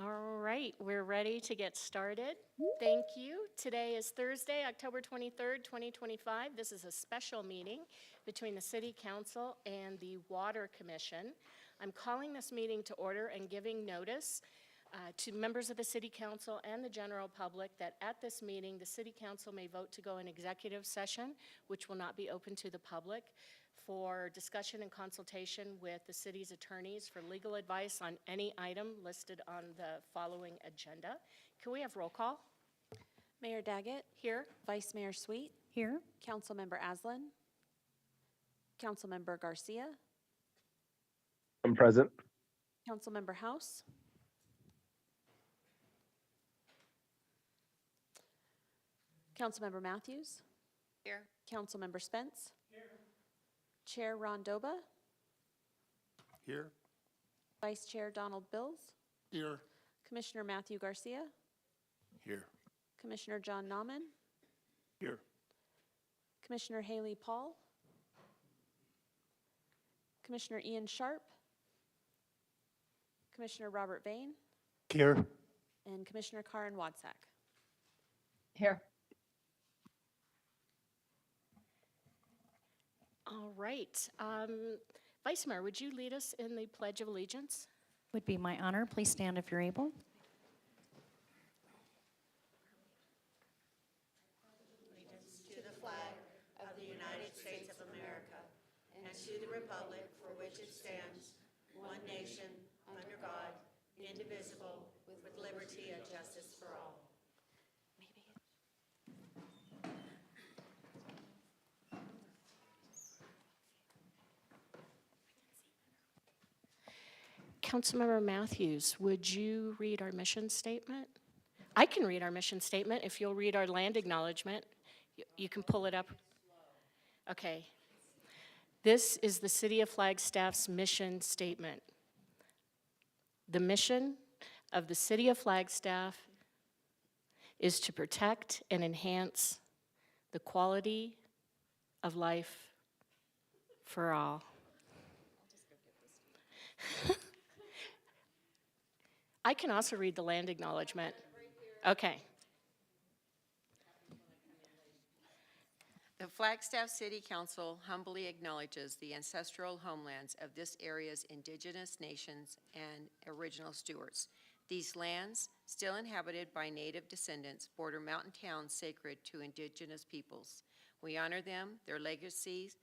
All right, we're ready to get started. Thank you. Today is Thursday, October 23rd, 2025. This is a special meeting between the City Council and the Water Commission. I'm calling this meeting to order and giving notice to members of the City Council and the general public that at this meeting, the City Council may vote to go in executive session, which will not be open to the public, for discussion and consultation with the city's attorneys for legal advice on any item listed on the following agenda. Can we have roll call? Mayor Daggett. Here. Vice Mayor Sweet. Here. Councilmember Aslan. Councilmember Garcia. I'm present. Councilmember House. Councilmember Matthews. Here. Councilmember Spence. Here. Chair Ron Doba. Here. Vice Chair Donald Bills. Here. Commissioner Matthew Garcia. Here. Commissioner John Nauman. Here. Commissioner Haley Paul. Commissioner Ian Sharp. Commissioner Robert Vane. Here. And Commissioner Karen Wadsack. Here. All right. Vice Mayor, would you lead us in the Pledge of Allegiance? Would be my honor. Please stand if you're able. Allegiance to the flag of the United States of America and to the republic for which it stands, one nation, under God, indivisible, with liberty and justice for all. Councilmember Matthews, would you read our mission statement? I can read our mission statement if you'll read our land acknowledgement. You can pull it up. Okay. This is the City of Flagstaff's mission statement. The mission of the City of Flagstaff is to protect and enhance the quality of life for all. I can also read the land acknowledgement. Okay. The Flagstaff City Council humbly acknowledges the ancestral homelands of this area's indigenous nations and original stewards. These lands, still inhabited by native descendants, border mountain towns sacred to indigenous peoples. We honor them, their legacies,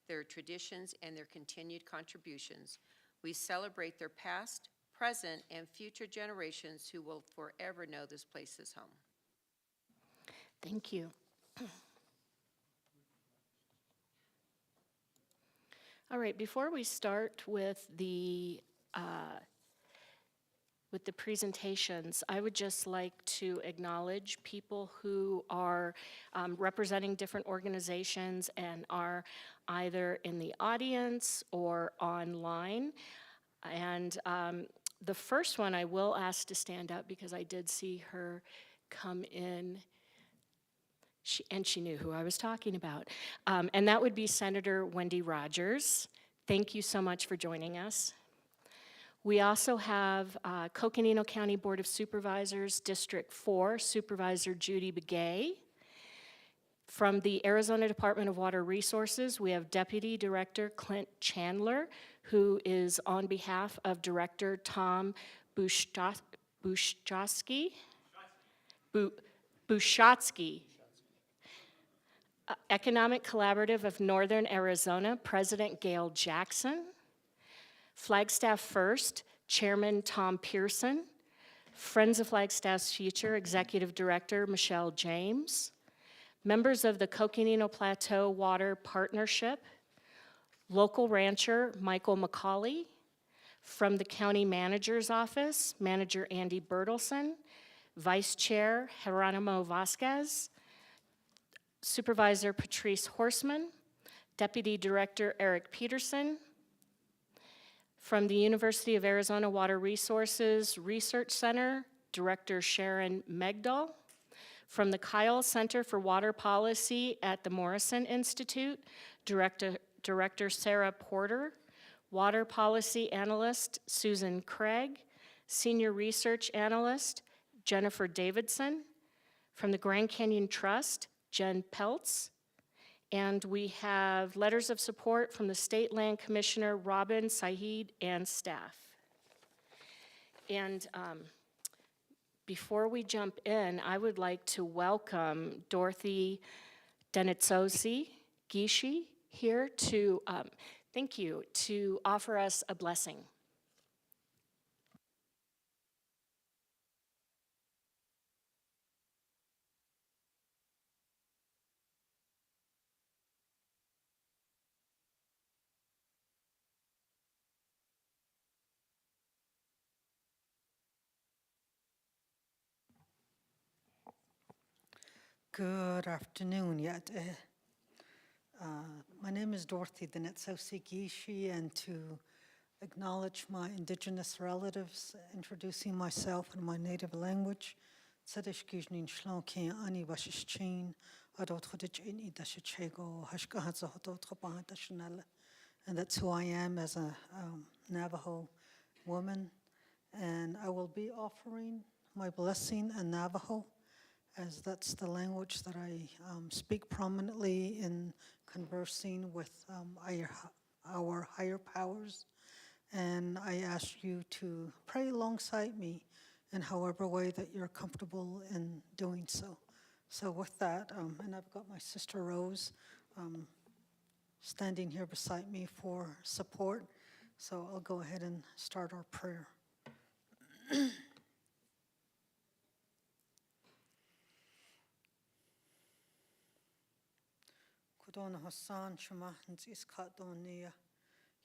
their traditions, and their continued contributions. We celebrate their past, present, and future generations who will forever know this place as home. Thank you. All right, before we start with the presentations, I would just like to acknowledge people who are representing different organizations and are either in the audience or online. And the first one I will ask to stand up because I did see her come in. She knew who I was talking about. And that would be Senator Wendy Rogers. Thank you so much for joining us. We also have Coconino County Board of Supervisors, District 4, Supervisor Judy Begay. From the Arizona Department of Water Resources, we have Deputy Director Clint Chandler, who is on behalf of Director Tom Bushotsky. Economic Collaborative of Northern Arizona, President Gail Jackson. Flagstaff First, Chairman Tom Pearson. Friends of Flagstaff's Future, Executive Director Michelle James. Members of the Coconino Plateau Water Partnership. Local rancher Michael McCauley. From the County Manager's Office, Manager Andy Bertelson. Vice Chair Geronimo Vasquez. Supervisor Patrice Horseman. Deputy Director Eric Peterson. From the University of Arizona Water Resources Research Center, Director Sharon Megdal. From the Kyle Center for Water Policy at the Morrison Institute, Director Sarah Porter. Water Policy Analyst Susan Craig. Senior Research Analyst, Jennifer Davidson. From the Grand Canyon Trust, Jen Peltz. And we have letters of support from the State Land Commissioner, Robin Saeed, and staff. And before we jump in, I would like to welcome Dorothy Denitsosi Gishi here to, thank you, to offer us a blessing. Good afternoon. My name is Dorothy Denitsosi Gishi, and to acknowledge my Indigenous relatives, introducing myself in my native language, Tzadish Gijnin Shlonki Ani Washichin, Adot Hodichin Idashachego, Hashkahazahodot Habahadashanella. And that's who I am as a Navajo woman. And I will be offering my blessing in Navajo, as that's the language that I speak prominently in conversing with our higher powers. And I ask you to pray alongside me in however way that you're comfortable in doing so. So with that, and I've got my sister Rose standing here beside me for support. So I'll go ahead and start our prayer. Kudon Hassan Shema Nzis Kadonia,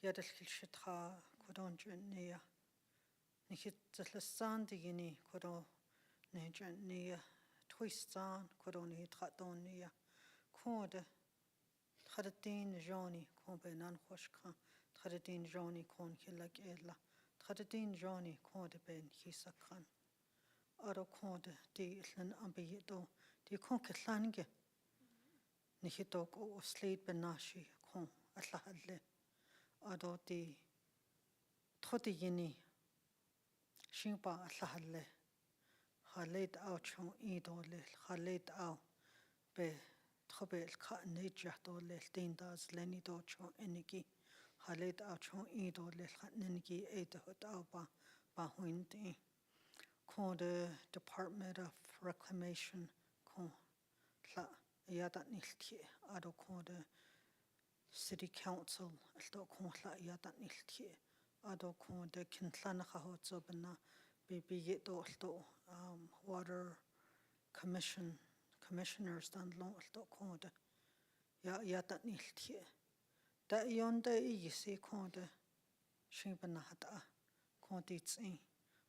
Yadakil Shitra, Kudon Jania, Nikit Lasan Digini, Kudo Nejania, Twistan, Kudon Hitradonia, Kode, Traditin Joni, Kobe Nanhoshka, Traditin Joni Kon Hilag Ella, Traditin Joni Kode Ben Hisakan, Ado Kode, Di Itlan Ambido, Di Konketlange. Nihitok o sleed benashi kon atlahadle ado di todi yini shimpa atlahadle khalid au chon idole khalid au be trobe ka neja dole tindas leni do chon enigi khalid au chon idole khatnenigi edhot au ba huindi kon the Department of Reclamation kon tla Yadat Nilti, Ado Konde City Council, Alto Kontla Yadat Nilti, Ado Konde Kintlanaha Hotzobana, Bibi Yeto Alto Water Commissioners Dan Long Alto Konde, Yadat Nilti. Da yonde yisi Konde, Shimbanahata, Kondits in,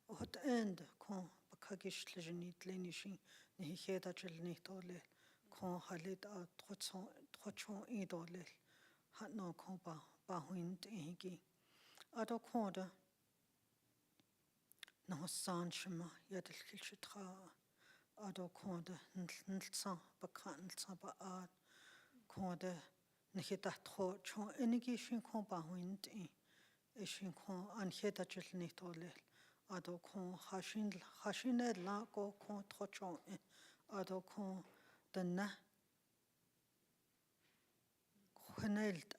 Ot end Kon Bakagish Legenit Lenishin, Niheda Jelnitole. Kon halit a trochon idolil hat no kon ba huint igi ado konda no san shma yadil kilchitra ado konda nltsa bakan nltsa ba ad konda nihita trochon enigi shin kon ba huint shin kon anheta jilnitolil ado kon hashin la ko kon trochon ado kon Dana Khanelt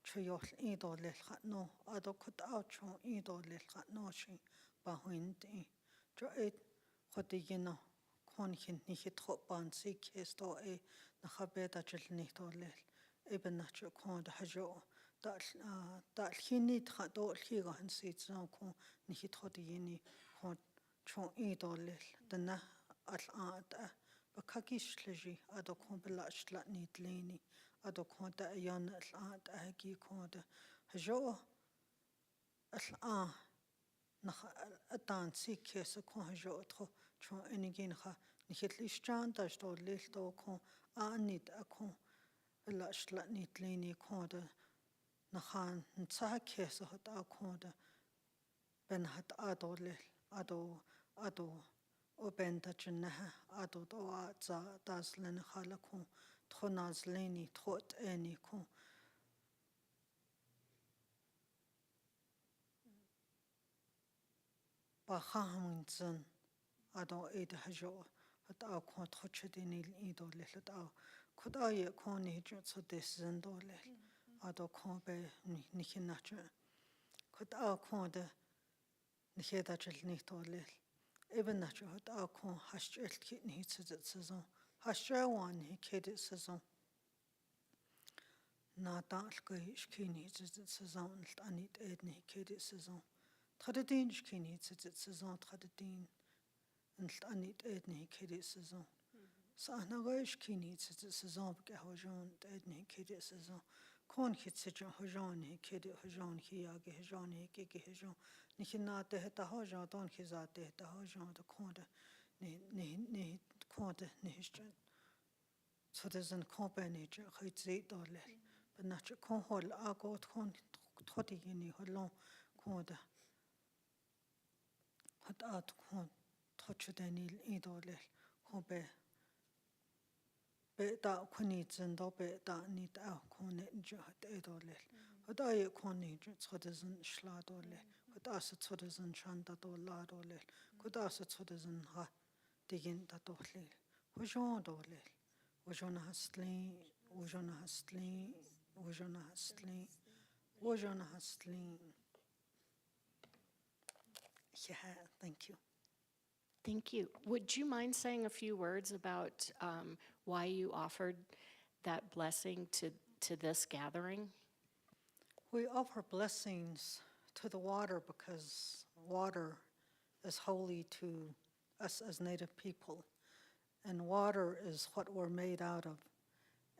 Chuyol idolil no adokut oucho idolil no shi bahuindi Joet Hodigino Konhin Nihithopan Sik esto Nahabeta Jilnitolil Eben Nacho Kon the Hajo that he need Hado Higa and seats no kon Nihithodini Kon Chon idolil Dana at Bakagish leji ado kombelash la nitleni ado konda yan at agi konda hajo al na atan si kesa kon hajo tro chon enigin ha nihitlish chan dash do lil do kon anit akon belash la nitleni konda na han ntsa kesa hat akonda ben hat ado lil ado O benta chennaha ado doa za daslen halakon tronazleni trot eni kon Bahamun Zun, Ado Ada Hajo, at our quant Hochadinil Edo Little, could I corny so this Zendole, Ado Combe Nikinacha, could our corda Nihedachel Nitole, even natural at our con Hashel Kidney Saison, Hasha one he kidded Saison. Na dalga ishkini zit saison anit edni kedi saison. Tradedin ishkini zit saison tradedin and anit edni kedi saison. Sa naga ishkini zit saison bke hojon edni kedi saison. Kon hit sijan hojon he kedi hojon hiage hojon he kiki hojon. Nichinate heta hojon don hizate heta hojon the konda ni konda nihishjan. So there's an company which is $8. But not your conhol, I got totty in the hollow corda. Hot out con touch the nil $8. Hobe. Bet that conneeds and dobe that need out connet $8. But I connet so doesn't schladole. But as it so doesn't chant at all ladole. Could as it so doesn't ha digging that all. Hojon dole. Wojona hastling, Wojona hastling, Wojona hastling, Wojona hastling. Yeah, thank you. Thank you. Would you mind saying a few words about why you offered that blessing to this gathering? We offer blessings to the water because water is holy to us as Native people. And water is what we're made out of.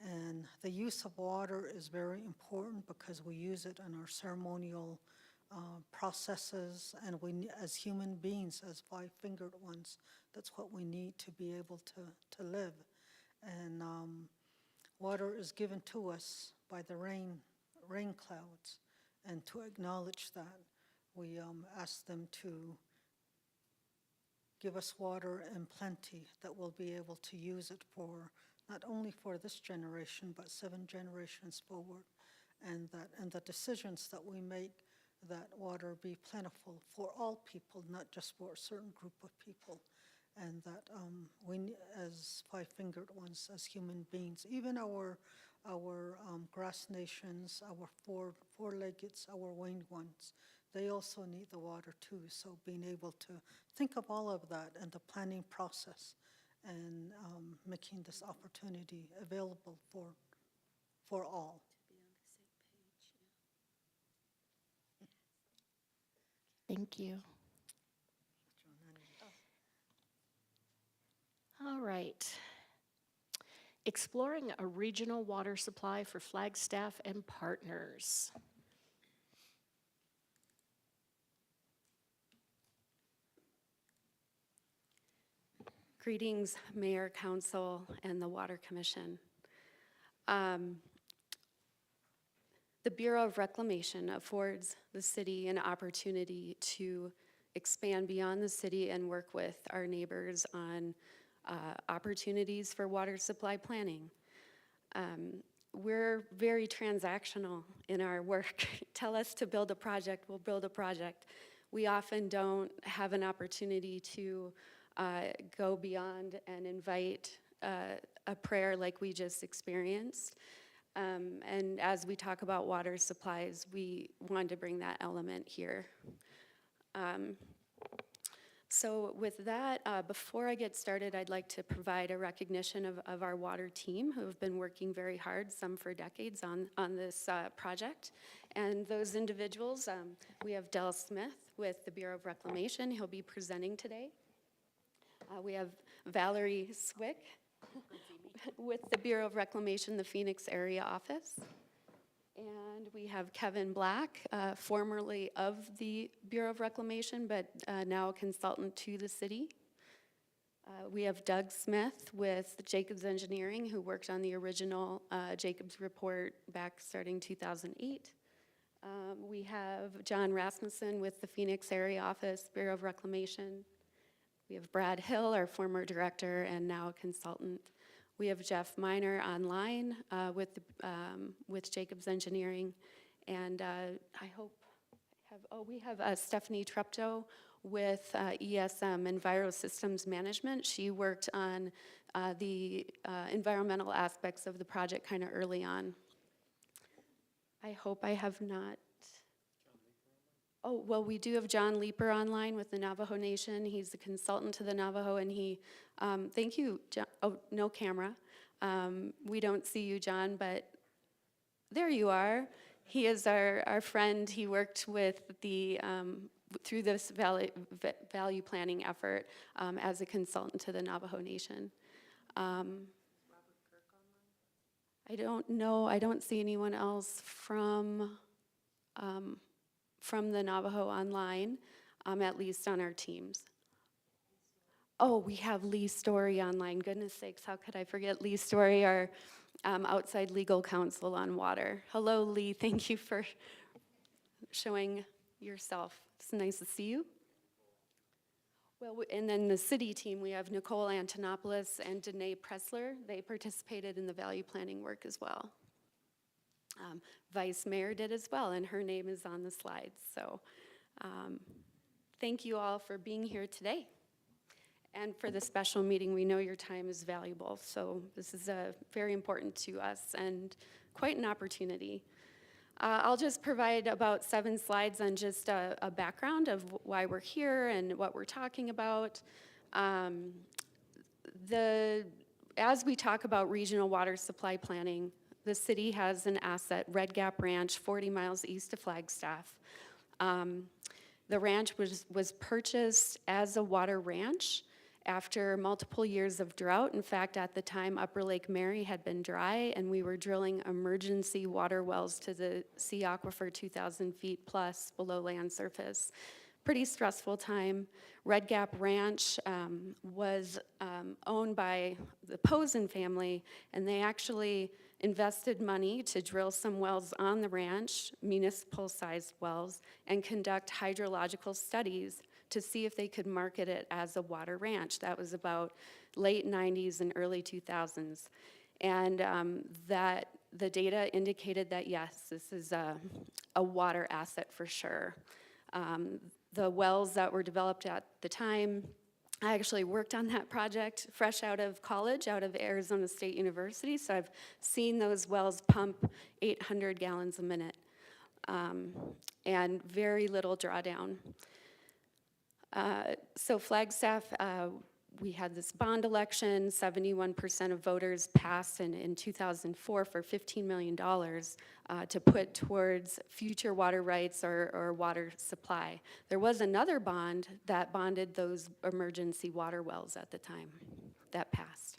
And the use of water is very important because we use it in our ceremonial processes, and as human beings, as five-fingered ones, that's what we need to be able to live. And water is given to us by the rain clouds, and to acknowledge that, we ask them to give us water in plenty that we'll be able to use it for, not only for this generation, but 7 generations forward. And the decisions that we make, that water be plentiful for all people, not just for a certain group of people. And that we, as five-fingered ones, as human beings, even our grass nations, our four-leggeds, our winged ones, they also need the water too. So being able to think of all of that and the planning process and making this opportunity available for all. Thank you. All right. Exploring a regional water supply for Flagstaff and partners. Greetings, Mayor, Council, and the Water Commission. The Bureau of Reclamation affords the city an opportunity to expand beyond the city and work with our neighbors on opportunities for water supply planning. We're very transactional in our work. Tell us to build a project, we'll build a project. We often don't have an opportunity to go beyond and invite a prayer like we just experienced. And as we talk about water supplies, we wanted to bring that element here. So with that, before I get started, I'd like to provide a recognition of our water team who have been working very hard, some for decades, on this project. And those individuals, we have Del Smith with the Bureau of Reclamation. He'll be presenting today. We have Valerie Swick with the Bureau of Reclamation, the Phoenix area office. And we have Kevin Black, formerly of the Bureau of Reclamation, but now a consultant to the city. We have Doug Smith with Jacobs Engineering, who worked on the original Jacobs report back starting 2008. We have John Rasmussen with the Phoenix area office, Bureau of Reclamation. We have Brad Hill, our former director and now a consultant. We have Jeff Miner online with Jacobs Engineering. And I hope we have Stephanie Treptow with ESM, Enviro Systems Management. She worked on the environmental aspects of the project kind of early on. I hope I have not. Oh, well, we do have John Leeper online with the Navajo Nation. He's a consultant to the Navajo, and he, thank you, John. Oh, no camera. We don't see you, John, but there you are. He is our friend. He worked with the, through this value planning effort as a consultant to the Navajo Nation. I don't know, I don't see anyone else from the Navajo online, at least on our teams. Oh, we have Lee Story online. Goodness sakes, how could I forget Lee Story, our outside legal counsel on water. Hello, Lee. Thank you for showing yourself. It's nice to see you. Well, and then the city team, we have Nicole Antonopoulos and Danae Pressler. They participated in the value planning work as well. Vice Mayor did as well, and her name is on the slides. So thank you all for being here today. And for the special meeting, we know your time is valuable. So this is very important to us and quite an opportunity. I'll just provide about 7 slides on just a background of why we're here and what we're talking about. As we talk about regional water supply planning, the city has an asset, Red Gap Ranch, 40 miles east of Flagstaff. The ranch was purchased as a water ranch after multiple years of drought. In fact, at the time, Upper Lake Mary had been dry, and we were drilling emergency water wells to the sea aquifer 2,000 feet plus below land surface. Pretty stressful time. Red Gap Ranch was owned by the Posen family, and they actually invested money to drill some wells on the ranch, municipal-sized wells, and conduct hydrological studies to see if they could market it as a water ranch. That was about late 90s and early 2000s. And that the data indicated that, yes, this is a water asset for sure. The wells that were developed at the time, I actually worked on that project fresh out of college, out of Arizona State University, so I've seen those wells pump 800 gallons a minute, and very little drawdown. So Flagstaff, we had this bond election, 71% of voters passed in 2004 for $15 million to put towards future water rights or water supply. There was another bond that bonded those emergency water wells at the time that passed.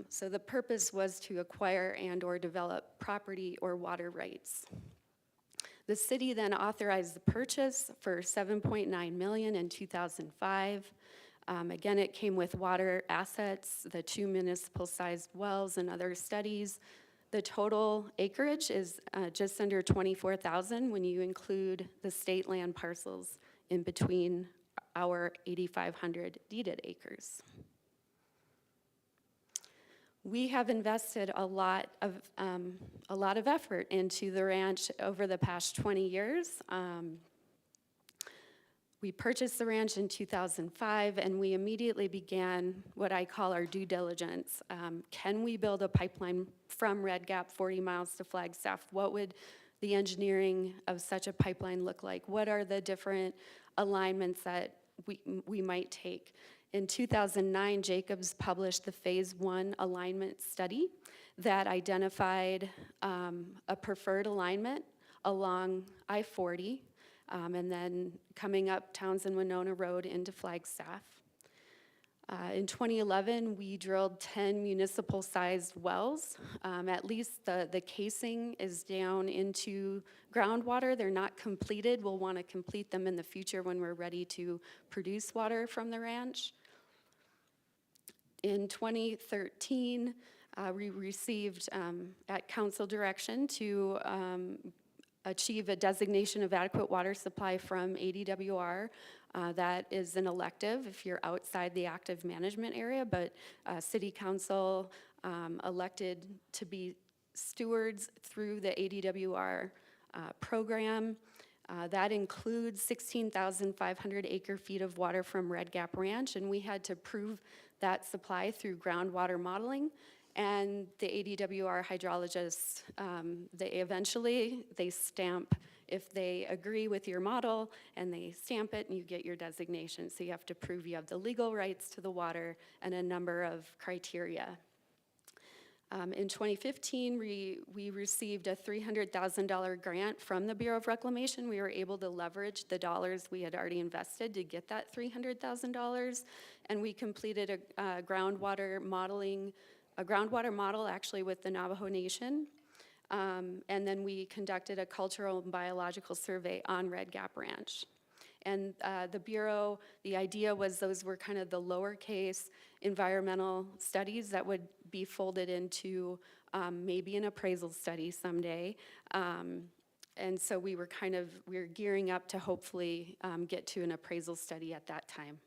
So the purpose was to acquire and or develop property or water rights. The city then authorized the purchase for $7.9 million in 2005. Again, it came with water assets, the 2 municipal-sized wells and other studies. The total acreage is just under 24,000 when you include the state land parcels in between our 8,500 deeded acres. We have invested a lot of effort into the ranch over the past 20 years. We purchased the ranch in 2005, and we immediately began what I call our due diligence. Can we build a pipeline from Red Gap 40 miles to Flagstaff? What would the engineering of such a pipeline look like? What are the different alignments that we might take? In 2009, Jacobs published the Phase 1 alignment study that identified a preferred alignment along I-40, and then coming up Townsend-Winona Road into Flagstaff. In 2011, we drilled 10 municipal-sized wells. At least the casing is down into groundwater. They're not completed. We'll want to complete them in the future when we're ready to produce water from the ranch. In 2013, we received at council direction to achieve a designation of adequate water supply from ADWR. That is an elective if you're outside the active management area, but city council elected to be stewards through the ADWR program. That includes 16,500 acre-feet of water from Red Gap Ranch, and we had to prove that supply through groundwater modeling. And the ADWR hydrologists, they stamp if they agree with your model, and they stamp it and you get your designation. So you have to prove you have the legal rights to the water and a number of criteria. In 2015, we received a $300,000 grant from the Bureau of Reclamation. We were able to leverage the dollars we had already invested to get that $300,000, and we completed a groundwater model actually with the Navajo Nation. And then we conducted a cultural and biological survey on Red Gap Ranch. And the Bureau, the idea was those were kind of the lowercase environmental studies that would be folded into maybe an appraisal study someday. And so we were gearing up to hopefully get to an appraisal study at that time.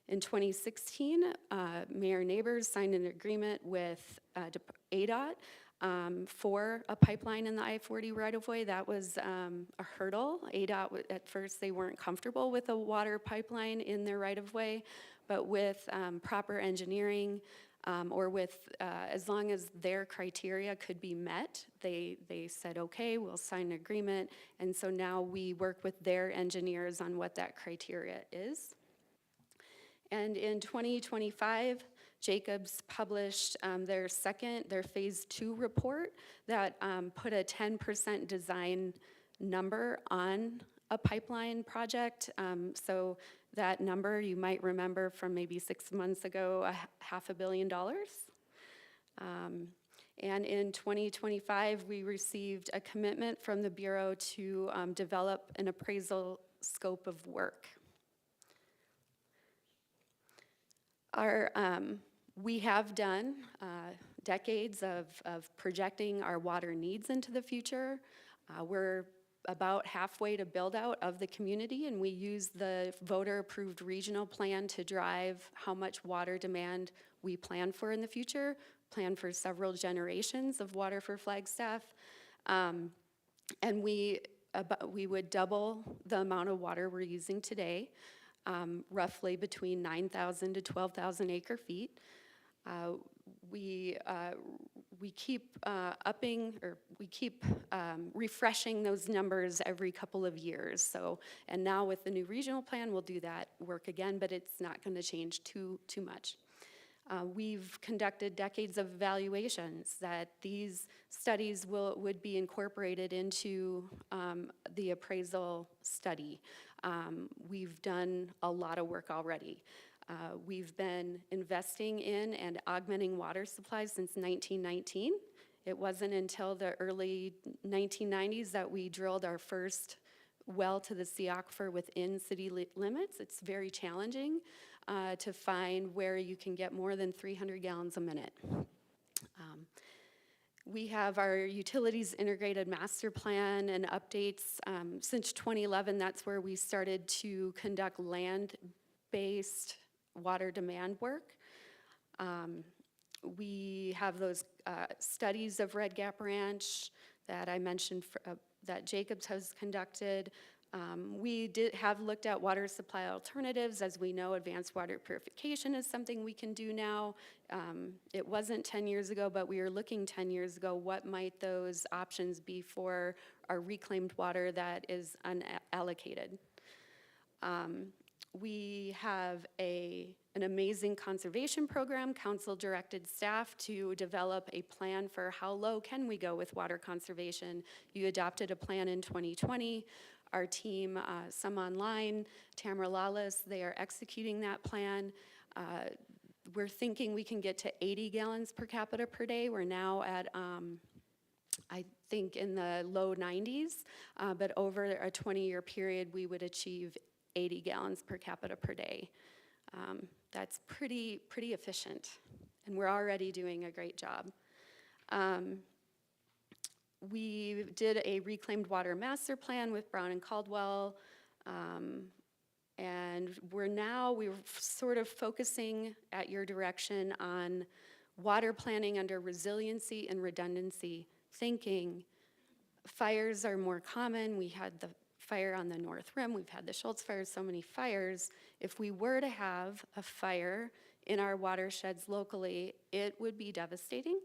In 2016, Mayor Neighbors signed an agreement with ADOT for a pipeline in the I-40 right-of-way. That was a hurdle. ADOT, at first, they weren't comfortable with a water pipeline in their right-of-way, but with proper engineering, or with, as long as their criteria could be met, they said, okay, we'll sign an agreement. And so now we work with their engineers on what that criteria is. And in 2025, Jacobs published their phase 2 report that put a 10% design number on a pipeline project. So that number you might remember from maybe 6 months ago, $500 million. And in 2025, we received a commitment from the Bureau to develop an appraisal scope of work. We have done decades of projecting our water needs into the future. We're about halfway to build out of the community, and we use the voter-approved regional plan to drive how much water demand we plan for in the future, plan for several generations of water for Flagstaff. And we would double the amount of water we're using today, roughly between 9,000 to 12,000 acre feet. We keep refreshing those numbers every couple of years. So, and now with the new regional plan, we'll do that work again, but it's not going to change too much. We've conducted decades of evaluations that these studies would be incorporated into the appraisal study. We've done a lot of work already. We've been investing in and augmenting water supplies since 1919. It wasn't until the early 1990s that we drilled our first well to the sea aquifer within city limits. It's very challenging to find where you can get more than 300 gallons a minute. We have our utilities integrated master plan and updates. Since 2011, that's where we started to conduct land-based water demand work. We have those studies of Red Gap Ranch that I mentioned that Jacobs has conducted. We have looked at water supply alternatives. As we know, advanced water purification is something we can do now. It wasn't 10 years ago, but we were looking 10 years ago, what might those options be for our reclaimed water that is unallocated? We have an amazing conservation program. Council directed staff to develop a plan for how low can we go with water conservation. You adopted a plan in 2020. Our team, some online, Tamara Lawless, they are executing that plan. We're thinking we can get to 80 gallons per capita per day. We're now at, I think, in the low 90s, but over a 20-year period, we would achieve 80 gallons per capita per day. That's pretty efficient, and we're already doing a great job. We did a reclaimed water master plan with Brown and Caldwell, and we're sort of focusing at your direction on water planning under resiliency and redundancy thinking. Fires are more common. We had the fire on the North Rim, we've had the Schultz fire, so many fires. If we were to have a fire in our watersheds locally, it would be devastating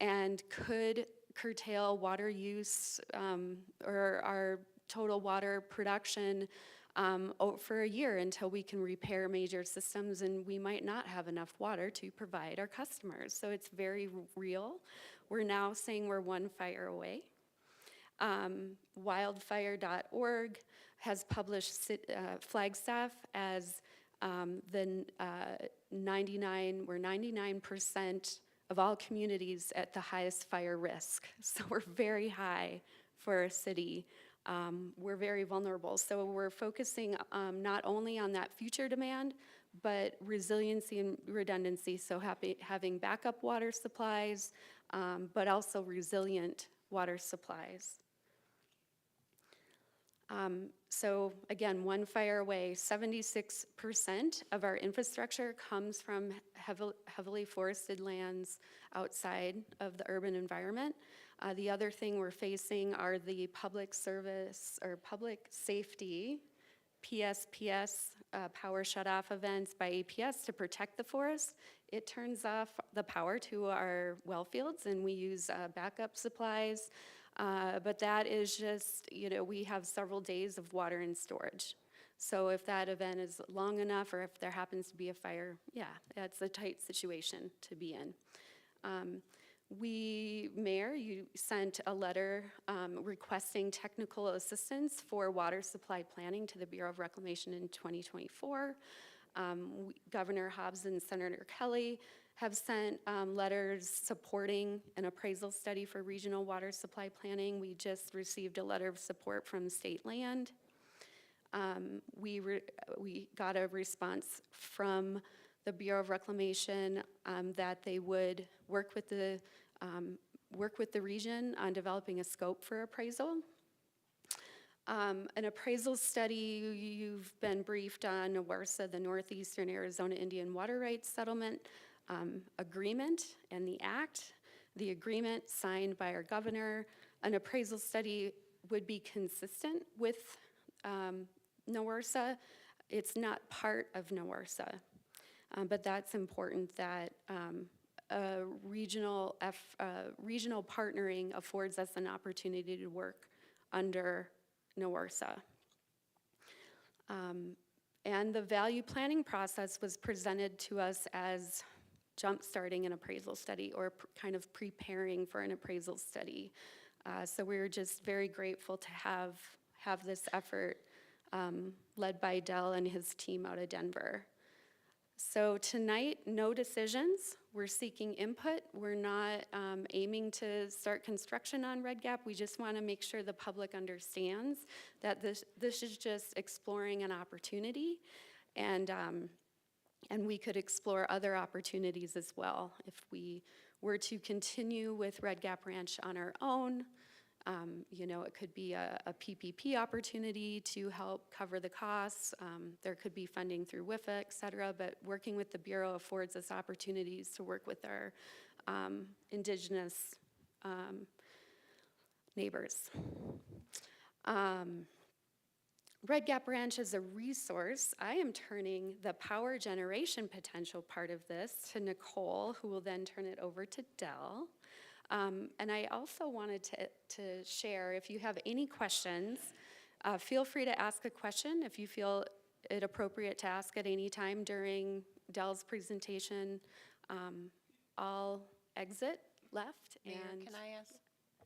and could curtail water use or our total water production for a year until we can repair major systems, and we might not have enough water to provide our customers. So it's very real. We're now saying we're one fire away. Wildfire.org has published Flagstaff as we're 99% of all communities at the highest fire risk. So we're very high for a city. We're very vulnerable. So we're focusing not only on that future demand, but resiliency and redundancy. So having backup water supplies, but also resilient water supplies. So again, one fire away, 76% of our infrastructure comes from heavily forested lands outside of the urban environment. The other thing we're facing are the public service or public safety, PSPS, power shutoff events by APS to protect the forest. It turns off the power to our well fields and we use backup supplies. But that is just, we have several days of water in storage. So if that event is long enough or if there happens to be a fire, yeah, that's a tight situation to be in. Mayor, you sent a letter requesting technical assistance for water supply planning to the Bureau of Reclamation in 2024. Governor Hobbs and Senator Kelly have sent letters supporting an appraisal study for regional water supply planning. We just received a letter of support from state land. We got a response from the Bureau of Reclamation that they would work with the region on developing a scope for appraisal. An appraisal study, you've been briefed on NWRSA, the Northeastern Arizona Indian Water Rights Settlement Agreement and the Act. The agreement signed by our governor. An appraisal study would be consistent with NWRSA. It's not part of NWRSA, but that's important that regional partnering affords us an opportunity to work under NWRSA. And the value planning process was presented to us as jump-starting an appraisal study or kind of preparing for an appraisal study. So we were just very grateful to have this effort led by Del and his team out of Denver. So tonight, no decisions. We're seeking input. We're not aiming to start construction on Red Gap. We just want to make sure the public understands that this is just exploring an opportunity, and we could explore other opportunities as well. If we were to continue with Red Gap Ranch on our own, it could be a PPP opportunity to help cover the costs. There could be funding through WIFA, et cetera, but working with the Bureau affords us opportunities to work with our indigenous neighbors. Red Gap Ranch is a resource. I am turning the power generation potential part of this to Nicole, who will then turn it over to Del. And I also wanted to share, if you have any questions, feel free to ask a question if you feel it appropriate to ask at any time during Del's presentation. I'll exit left. Mayor, and can I ask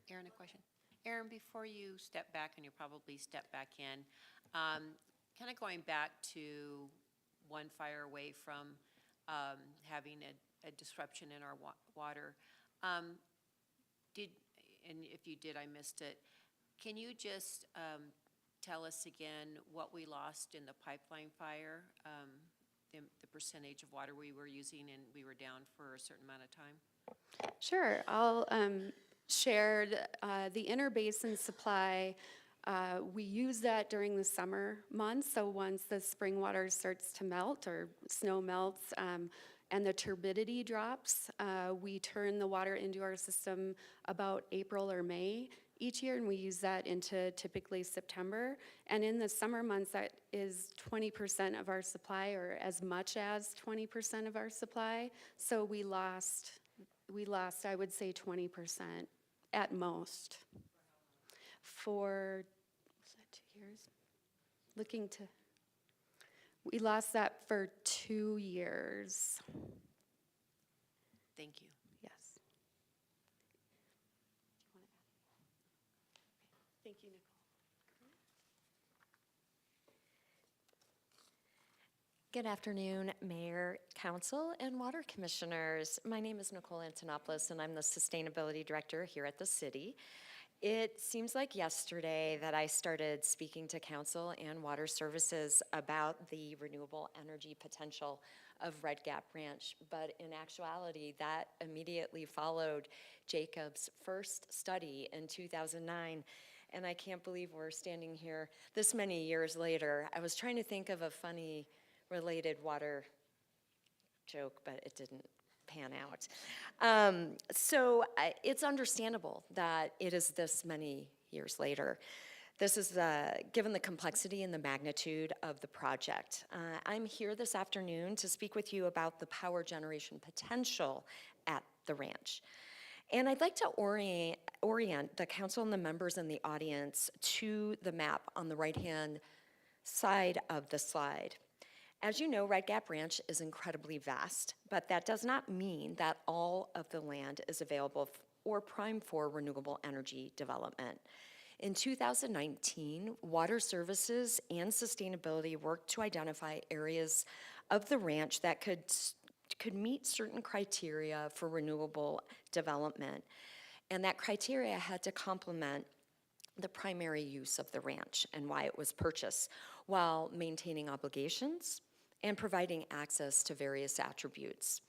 Erin a question? Erin, before you step back, and you'll probably step back in, kind of going back to one fire away from having a disruption in our water, and if you did, I missed it. Can you just tell us again what we lost in the pipeline fire, the percentage of water we were using and we were down for a certain amount of time? Sure, I'll share the interbasin supply. We use that during the summer months, so once the spring water starts to melt or snow melts and the turbidity drops, we turn the water into our system about April or May, each year, and we use that into typically September. And in the summer months, that is 20% of our supply, or as much as 20% of our supply. So we lost, I would say, 20% at most. For, was that 2 years? We lost that for 2 years, Thank you. yes. Thank you, Nicole. Good afternoon, Mayor, Council, and Water Commissioners. My name is Nicole Antonopoulos, and I'm the Sustainability Director here at the city. It seems like yesterday that I started speaking to Council and Water Services about the renewable energy potential of Red Gap Ranch, but in actuality, that immediately followed Jacob's first study in 2009. And I can't believe we're standing here this many years later. I was trying to think of a funny related water joke, but it didn't pan out. It's understandable that it is this many years later. This is given the complexity and the magnitude of the project. I'm here this afternoon to speak with you about the power generation potential at the ranch. And I'd like to orient the council and the members in the audience to the map on the right-hand side of the slide. As you know, Red Gap Ranch is incredibly vast, but that does not mean that all of the land is available or prime for renewable energy development. In 2019, Water Services and Sustainability worked to identify areas of the ranch that could meet certain criteria for renewable development. And that criteria had to complement the primary use of the ranch and why it was purchased, while maintaining obligations and providing access to various attributes.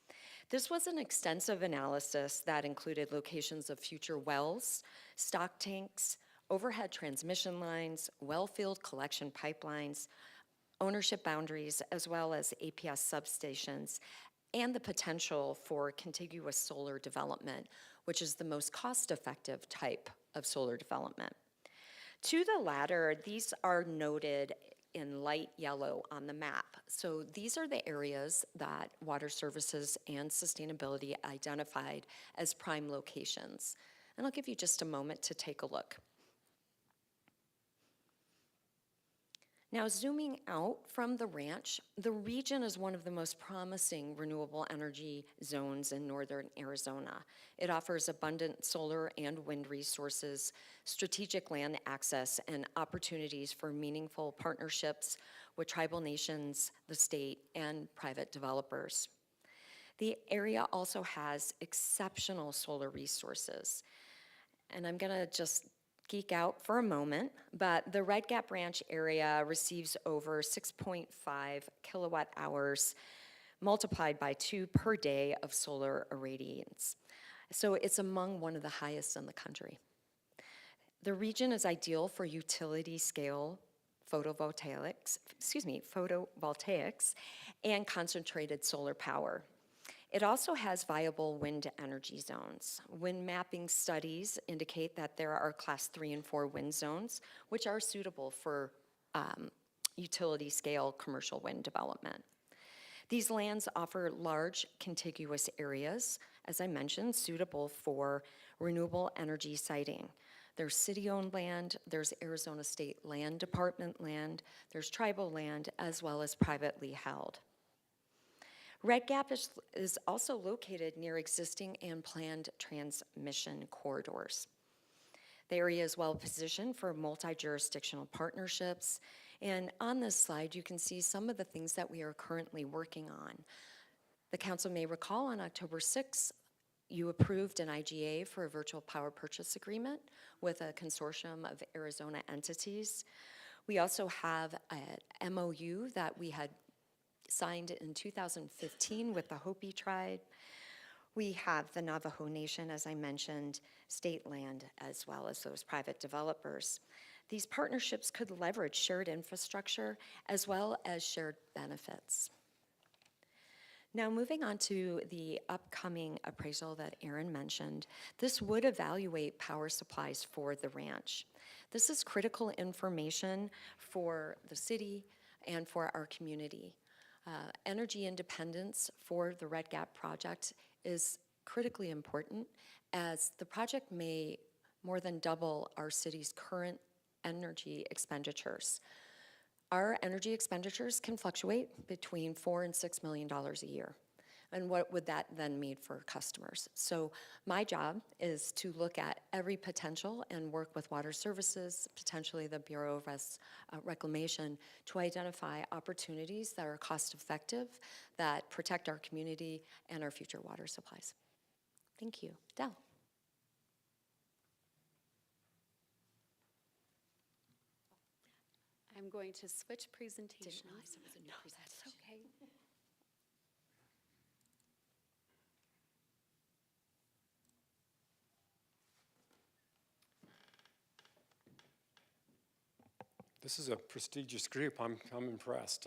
This was an extensive analysis that included locations of future wells, stock tanks, overhead transmission lines, well field collection pipelines, ownership boundaries, as well as APS substations, and the potential for contiguous solar development, which is the most cost-effective type of solar development. To the latter, these are noted in light yellow on the map. So these are the areas that Water Services and Sustainability identified as prime locations. And I'll give you just a moment to take a look. Now, zooming out from the ranch, the region is one of the most promising renewable energy zones in northern Arizona. It offers abundant solar and wind resources, strategic land access, and opportunities for meaningful partnerships with tribal nations, the state, and private developers. The area also has exceptional solar resources. And I'm gonna just geek out for a moment, but the Red Gap Ranch area receives over 6.5 kilowatt hours multiplied by 2 per day of solar irradiance. So it's among one of the highest in the country. The region is ideal for utility scale photovoltaics and concentrated solar power. It also has viable wind energy zones. Wind mapping studies indicate that there are class 3 and 4 wind zones, which are suitable for utility scale commercial wind development. These lands offer large contiguous areas, as I mentioned, suitable for renewable energy siting. There's city-owned land, there's Arizona State Land Department land, there's tribal land, as well as privately held. Red Gap is also located near existing and planned transmission corridors. The area is well positioned for multi-jurisdictional partnerships, and on this slide you can see some of the things that we are currently working on. The council may recall on October 6th, you approved an IGA for a virtual power purchase agreement with a consortium of Arizona entities. We also have an MOU that we had signed in 2015 with the Hopi tribe. We have the Navajo Nation, as I mentioned, state land, as well as those private developers. These partnerships could leverage shared infrastructure as well as shared benefits. Now, moving on to the upcoming appraisal that Aaron mentioned, this would evaluate power supplies for the ranch. This is critical information for the city and for our community. Energy independence for the Red Gap project is critically important, as the project may more than double our city's current energy expenditures. Our energy expenditures can fluctuate between $4 and $6 million a year. And what would that then mean for customers? So my job is to look at every potential and work with Water Services, potentially the Bureau of Reclamation, to identify opportunities that are cost-effective, that protect our community and our future water supplies. Thank you. Del. I'm going to switch presentations. Didn't realize it was a new presentation. That's okay. This is a prestigious group. I'm impressed.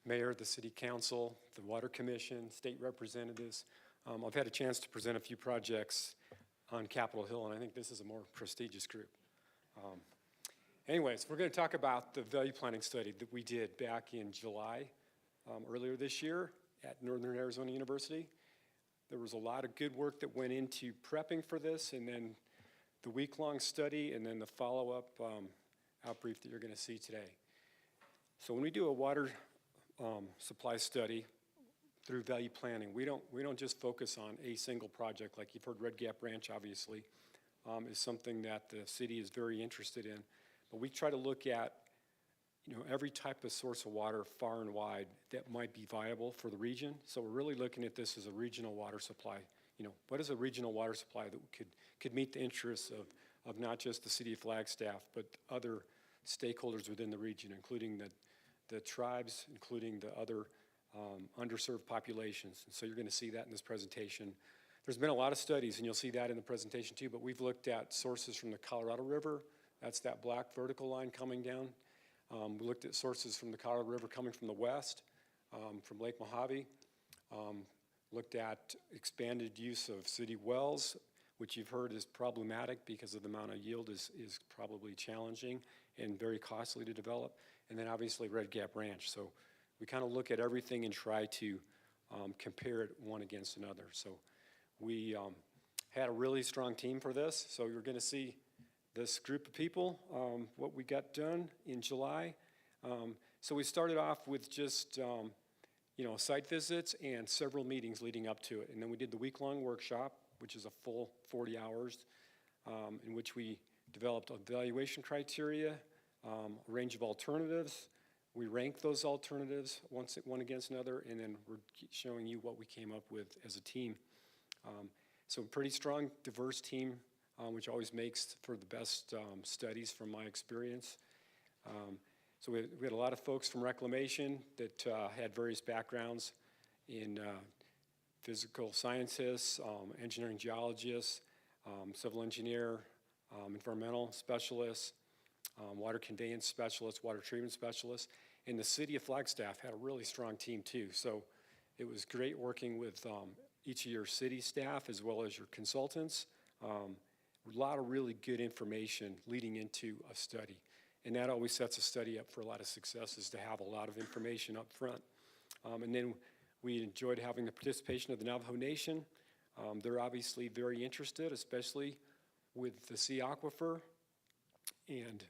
Mayor, the City Council, the Water Commission, state representatives. I've had a chance to present a few projects on Capitol Hill, and I think this is a more prestigious group. Anyways, we're going to talk about the value planning study that we did back in July, earlier this year at Northern Arizona University. There was a lot of good work that went into prepping for this, and then the week-long study, and then the follow-up outbrief that you're going to see today. So when we do a water supply study through value planning, we don't just focus on a single project. Like you've heard, Red Gap Ranch obviously is something that the city is very interested in. But we try to look at, every type of source of water far and wide that might be viable for the region. So we're really looking at this as a regional water supply. What is a regional water supply that could meet the interests of not just the city of Flagstaff, but other stakeholders within the region, including the tribes, including the other underserved populations. And so you're going to see that in this presentation. There's been a lot of studies, and you'll see that in the presentation too, but we've looked at sources from the Colorado River. That's that black vertical line coming down. We looked at sources from the Colorado River coming from the west, from Lake Mojave. Looked at expanded use of city wells, which you've heard is problematic because of the amount of yield is probably challenging and very costly to develop. And then obviously Red Gap Ranch. So we kind of look at everything and try to compare it one against another. So we had a really strong team for this. So you're going to see this group of people, what we got done in July. So we started off with just site visits and several meetings leading up to it. And then we did the week-long workshop, which is a full 40 hours, in which we developed evaluation criteria, a range of alternatives. We ranked those alternatives one against another, and then we're showing you what we came up with as a team. So a pretty strong, diverse team, which always makes for the best studies from my experience. So we had a lot of folks from Reclamation that had various backgrounds in physical scientists, engineering geologists, civil engineer, environmental specialists, water conveyance specialists, water treatment specialists. And the city of Flagstaff had a really strong team too. So it was great working with each of your city staff as well as your consultants. A lot of really good information leading into a study. And that always sets a study up for a lot of success, is to have a lot of information up front. And then we enjoyed having the participation of the Navajo Nation. They're obviously very interested, especially with the sea aquifer and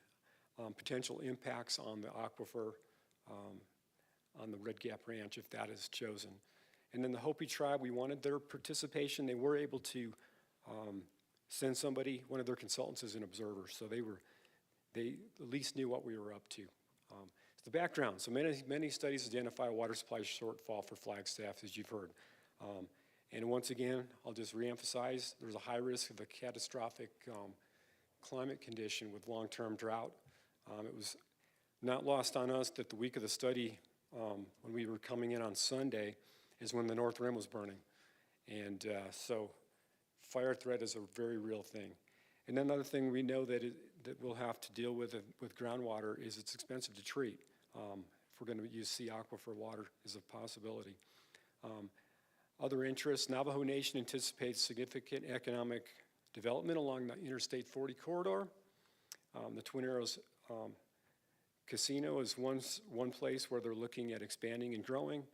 potential impacts on the aquifer on the Red Gap Ranch if that is chosen. And then the Hopi tribe, we wanted their participation. They were able to send somebody, one of their consultants as an observer. So they at least knew what we were up to. The background, so many studies identify a water supply shortfall for Flagstaff, as you've heard. And once again, I'll just reemphasize, there's a high risk of a catastrophic climate condition with long-term drought. It was not lost on us that the week of the study, when we were coming in on Sunday, is when the North Rim was burning. And so fire threat is a very real thing. And then another thing we know that we'll have to deal with groundwater is it's expensive to treat. If we're going to use sea aquifer water as a possibility. Other interests, Navajo Nation anticipates significant economic development along the Interstate 40 corridor. The Twin Arrows Casino is one place where they're looking at expanding and growing.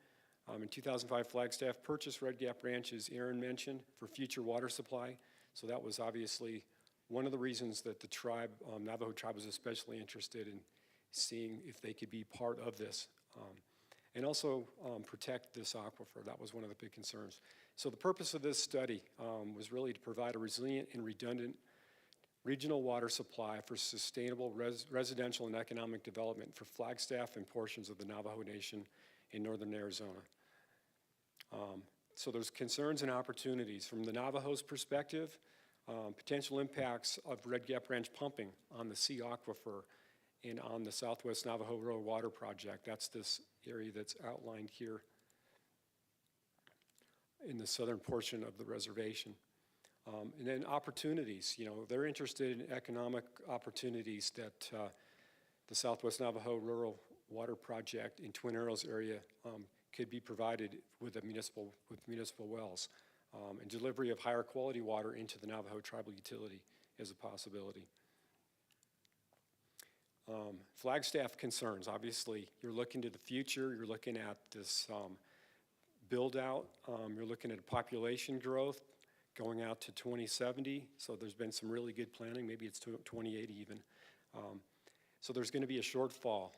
In 2005, Flagstaff purchased Red Gap Ranch, as Aaron mentioned, for future water supply. So that was obviously one of the reasons that the tribe, Navajo tribe, was especially interested in seeing if they could be part of this. And also protect this aquifer. That was one of the big concerns. So the purpose of this study was really to provide a resilient and redundant regional water supply for sustainable residential and economic development for Flagstaff and portions of the Navajo Nation in northern Arizona. So there's concerns and opportunities. From the Navajo's perspective, potential impacts of Red Gap Ranch pumping on the sea aquifer and on the Southwest Navajo Rural Water Project. That's this area that's outlined here in the southern portion of the reservation. And then opportunities, they're interested in economic opportunities that the Southwest Navajo Rural Water Project in Twin Arrows area could be provided with municipal wells. And delivery of higher quality water into the Navajo tribal utility is a possibility. Flagstaff concerns, obviously, you're looking to the future, you're looking at this build out, you're looking at population growth going out to 2070, so there's been some really good planning, maybe it's 2080 even. So there's going to be a shortfall.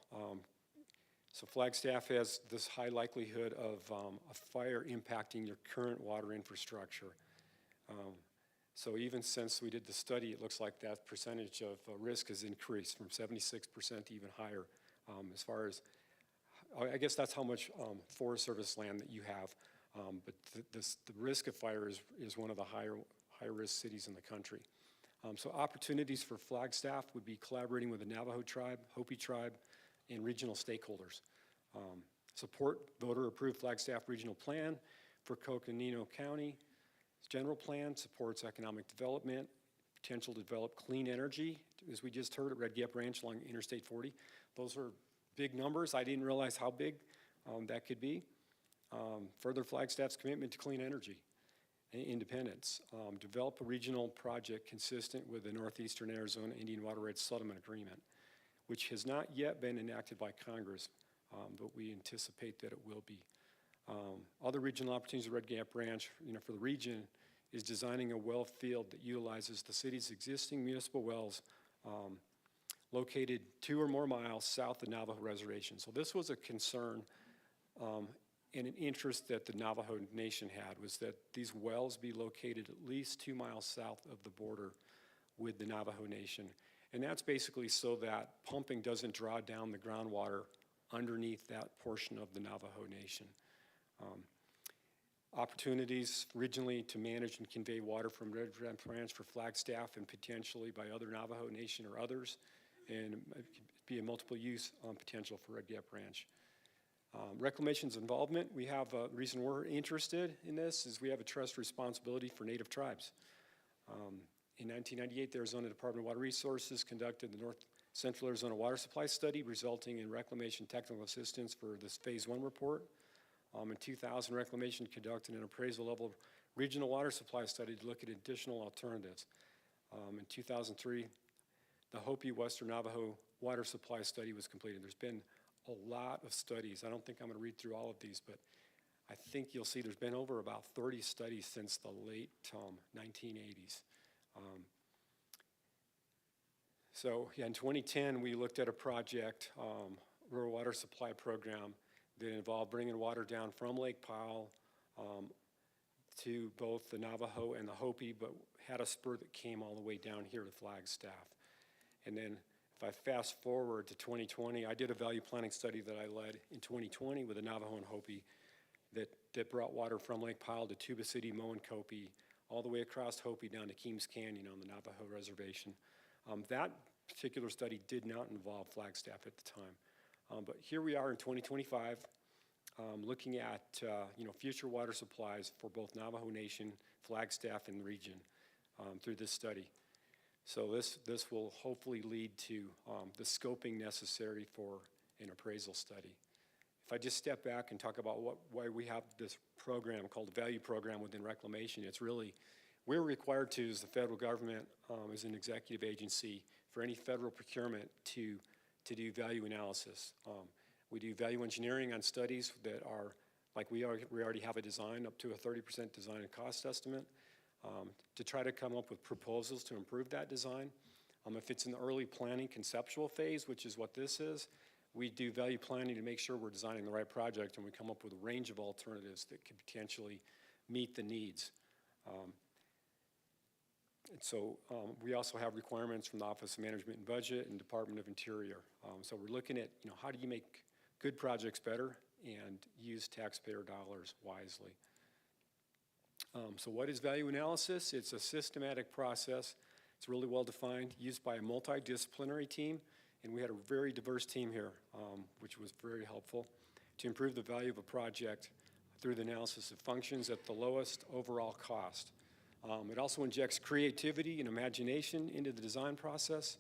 So Flagstaff has this high likelihood of a fire impacting your current water infrastructure. So even since we did the study, it looks like that percentage of risk has increased from 76% to even higher. As far as, I guess that's how much Forest Service land that you have. But the risk of fire is one of the higher risk cities in the country. So opportunities for Flagstaff would be collaborating with the Navajo tribe, Hopi tribe, and regional stakeholders. Support voter-approved Flagstaff regional plan for Coconino County. General plan supports economic development, potential to develop clean energy, as we just heard at Red Gap Ranch along Interstate 40. Those are big numbers. I didn't realize how big that could be. Further Flagstaff's commitment to clean energy and independence. Develop a regional project consistent with the Northeastern Arizona Indian Water Rights Settlement Agreement, which has not yet been enacted by Congress, but we anticipate that it will be. Other regional opportunities at Red Gap Ranch, for the region, is designing a well field that utilizes the city's existing municipal wells located 2 or more miles south of Navajo Reservation. So this was a concern and an interest that the Navajo Nation had, was that these wells be located at least 2 miles south of the border with the Navajo Nation. And that's basically so that pumping doesn't draw down the groundwater underneath that portion of the Navajo Nation. Opportunities regionally to manage and convey water from Red Gap Ranch for Flagstaff and potentially by other Navajo Nation or others, and it could be a multiple use potential for Red Gap Ranch. Reclamation's involvement, we have a reason we're interested in this is we have a trust responsibility for Native tribes. In 1998, the Arizona Department of Water Resources conducted the North Central Arizona Water Supply Study, resulting in reclamation technical assistance for this Phase 1 report. In 2000, Reclamation conducted an appraisal level regional water supply study to look at additional alternatives. In 2003, the Hopi Western Navajo Water Supply Study was completed. There's been a lot of studies. I don't think I'm going to read through all of these, but I think you'll see there's been over about 30 studies since the late 1980s. In 2010, we looked at a project, rural water supply program, that involved bringing water down from Lake Powell to both the Navajo and the Hopi, but had a spur that came all the way down here to Flagstaff. And then if I fast forward to 2020, I did a value planning study that I led in 2020 with the Navajo and Hopi that brought water from Lake Powell to Tuba City, Moenkopi, all the way across Hopi down to Keams Canyon on the Navajo Reservation. That particular study did not involve Flagstaff at the time. But here we are in 2025, looking at future water supplies for both Navajo Nation, Flagstaff, and the region through this study. So this will hopefully lead to the scoping necessary for an appraisal study. if I just step back and talk about why we have this program called the Value Program within Reclamation, it's really, we're required to, as the federal government, as an executive agency, for any federal procurement to do value analysis. We do value engineering on studies that are, like we already have a design up to a 30% design and cost estimate, to try to come up with proposals to improve that design. If it's in the early planning conceptual phase, which is what this is, we do value planning to make sure we're designing the right project, and we come up with a range of alternatives that could potentially meet the needs. And so we also have requirements from the Office of Management and Budget and Department of Interior. So we're looking at, how do you make good projects better and use taxpayer dollars wisely. So what is value analysis? It's a systematic process. It's really well defined, used by a multidisciplinary team, and we had a very diverse team here, which was very helpful, to improve the value of a project through the analysis of functions at the lowest overall cost. It also injects creativity and imagination into the design process,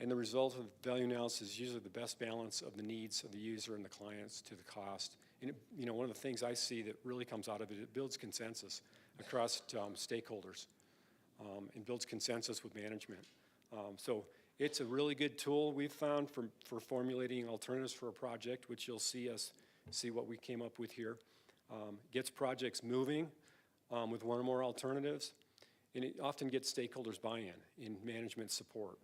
and the result of value analysis is usually the best balance of the needs of the user and the clients to the cost. And one of the things I see that really comes out of it, it builds consensus across stakeholders, and builds consensus with management. So it's a really good tool we've found for formulating alternatives for a project, which you'll see what we came up with here. Gets projects moving with one or more alternatives, and it often gets stakeholders buy-in in management support.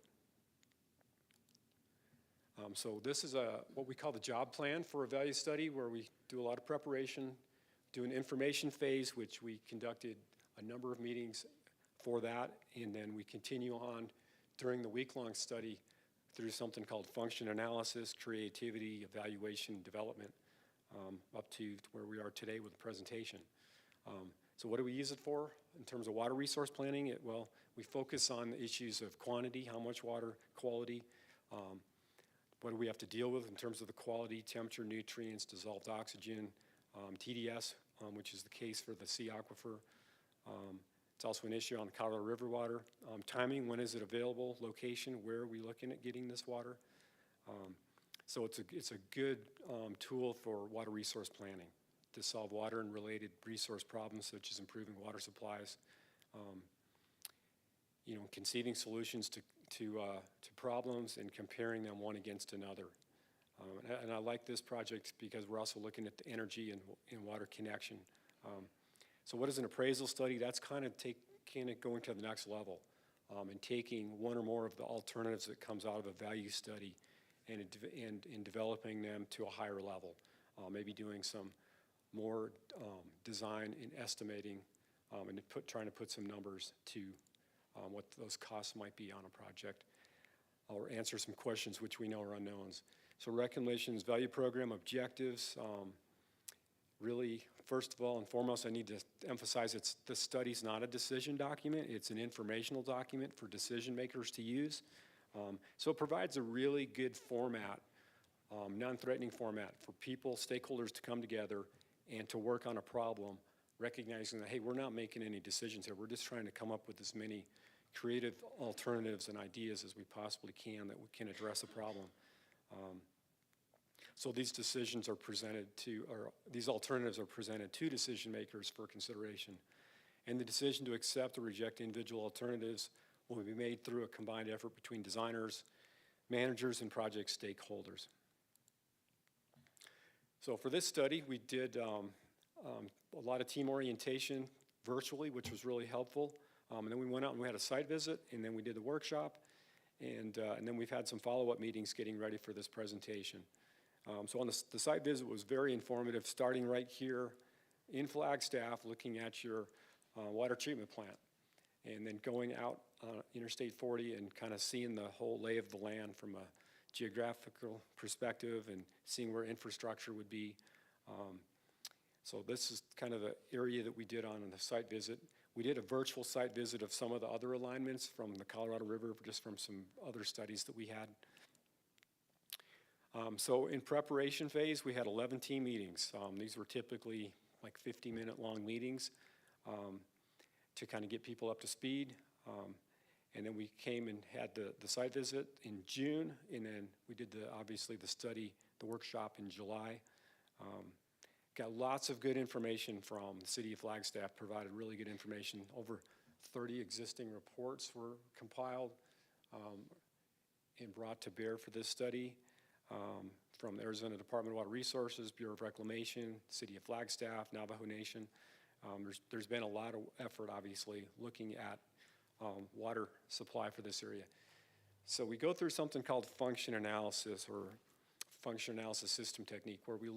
So this is what we call the job plan for a value study, where we do a lot of preparation, do an information phase, which we conducted a number of meetings for that, and then we continue on during the week-long study through something called function analysis, creativity, evaluation, development, up to where we are today with the presentation. So what do we use it for in terms of water resource planning? Well, we focus on the issues of quantity, how much water, quality, what do we have to deal with in terms of the quality, temperature, nutrients, dissolved oxygen, TDS, which is the case for the sea aquifer. It's also an issue on the Colorado River water. Timing, when is it available? Location, where are we looking at getting this water? So it's a good tool for water resource planning to solve water and related resource problems, such as improving water supplies, conceiving solutions to problems and comparing them one against another. And I like this project because we're also looking at the energy and water connection. So what is an appraisal study? That's kind of going to the next level, and taking one or more of the alternatives that comes out of a value study and developing them to a higher level. Maybe doing some more design and estimating, and trying to put some numbers to what those costs might be on a project, or answer some questions which we know are unknowns. So recommendations, value program objectives. Really, first of all and foremost, I need to emphasize the study's not a decision document. It's an informational document for decision makers to use. So it provides a really good format, non-threatening format for people, stakeholders to come together and to work on a problem, recognizing that, hey, we're not making any decisions here. We're just trying to come up with as many creative alternatives and ideas as we possibly can that we can address a problem. So these decisions are presented to, or these alternatives are presented to decision makers for consideration. And the decision to accept or reject individual alternatives will be made through a combined effort between designers, managers, and project stakeholders. So for this study, we did a lot of team orientation virtually, which was really helpful. And then we went out and we had a site visit, and then we did the workshop, and then we've had some follow-up meetings getting ready for this presentation. So on the site visit was very informative, starting right here in Flagstaff, looking at your water treatment plant, and then going out on Interstate 40 and kind of seeing the whole lay of the land from a geographical perspective and seeing where infrastructure would be. So this is kind of the area that we did on the site visit. We did a virtual site visit of some of the other alignments from the Colorado River, just from some other studies that we had. So in preparation phase, we had 11 team meetings. These were typically like 50-minute long meetings to kind of get people up to speed. And then we came and had the site visit in June, and then we did obviously the study the workshop in July. Got lots of good information from the city of Flagstaff, provided really good information. Over 30 existing reports were compiled and brought to bear for this study from the Arizona Department of Water Resources, Bureau of Reclamation, City of Flagstaff, Navajo Nation. There's been a lot of effort, obviously, looking at water supply for this area. So we go through something called function analysis, or function analysis system technique, where we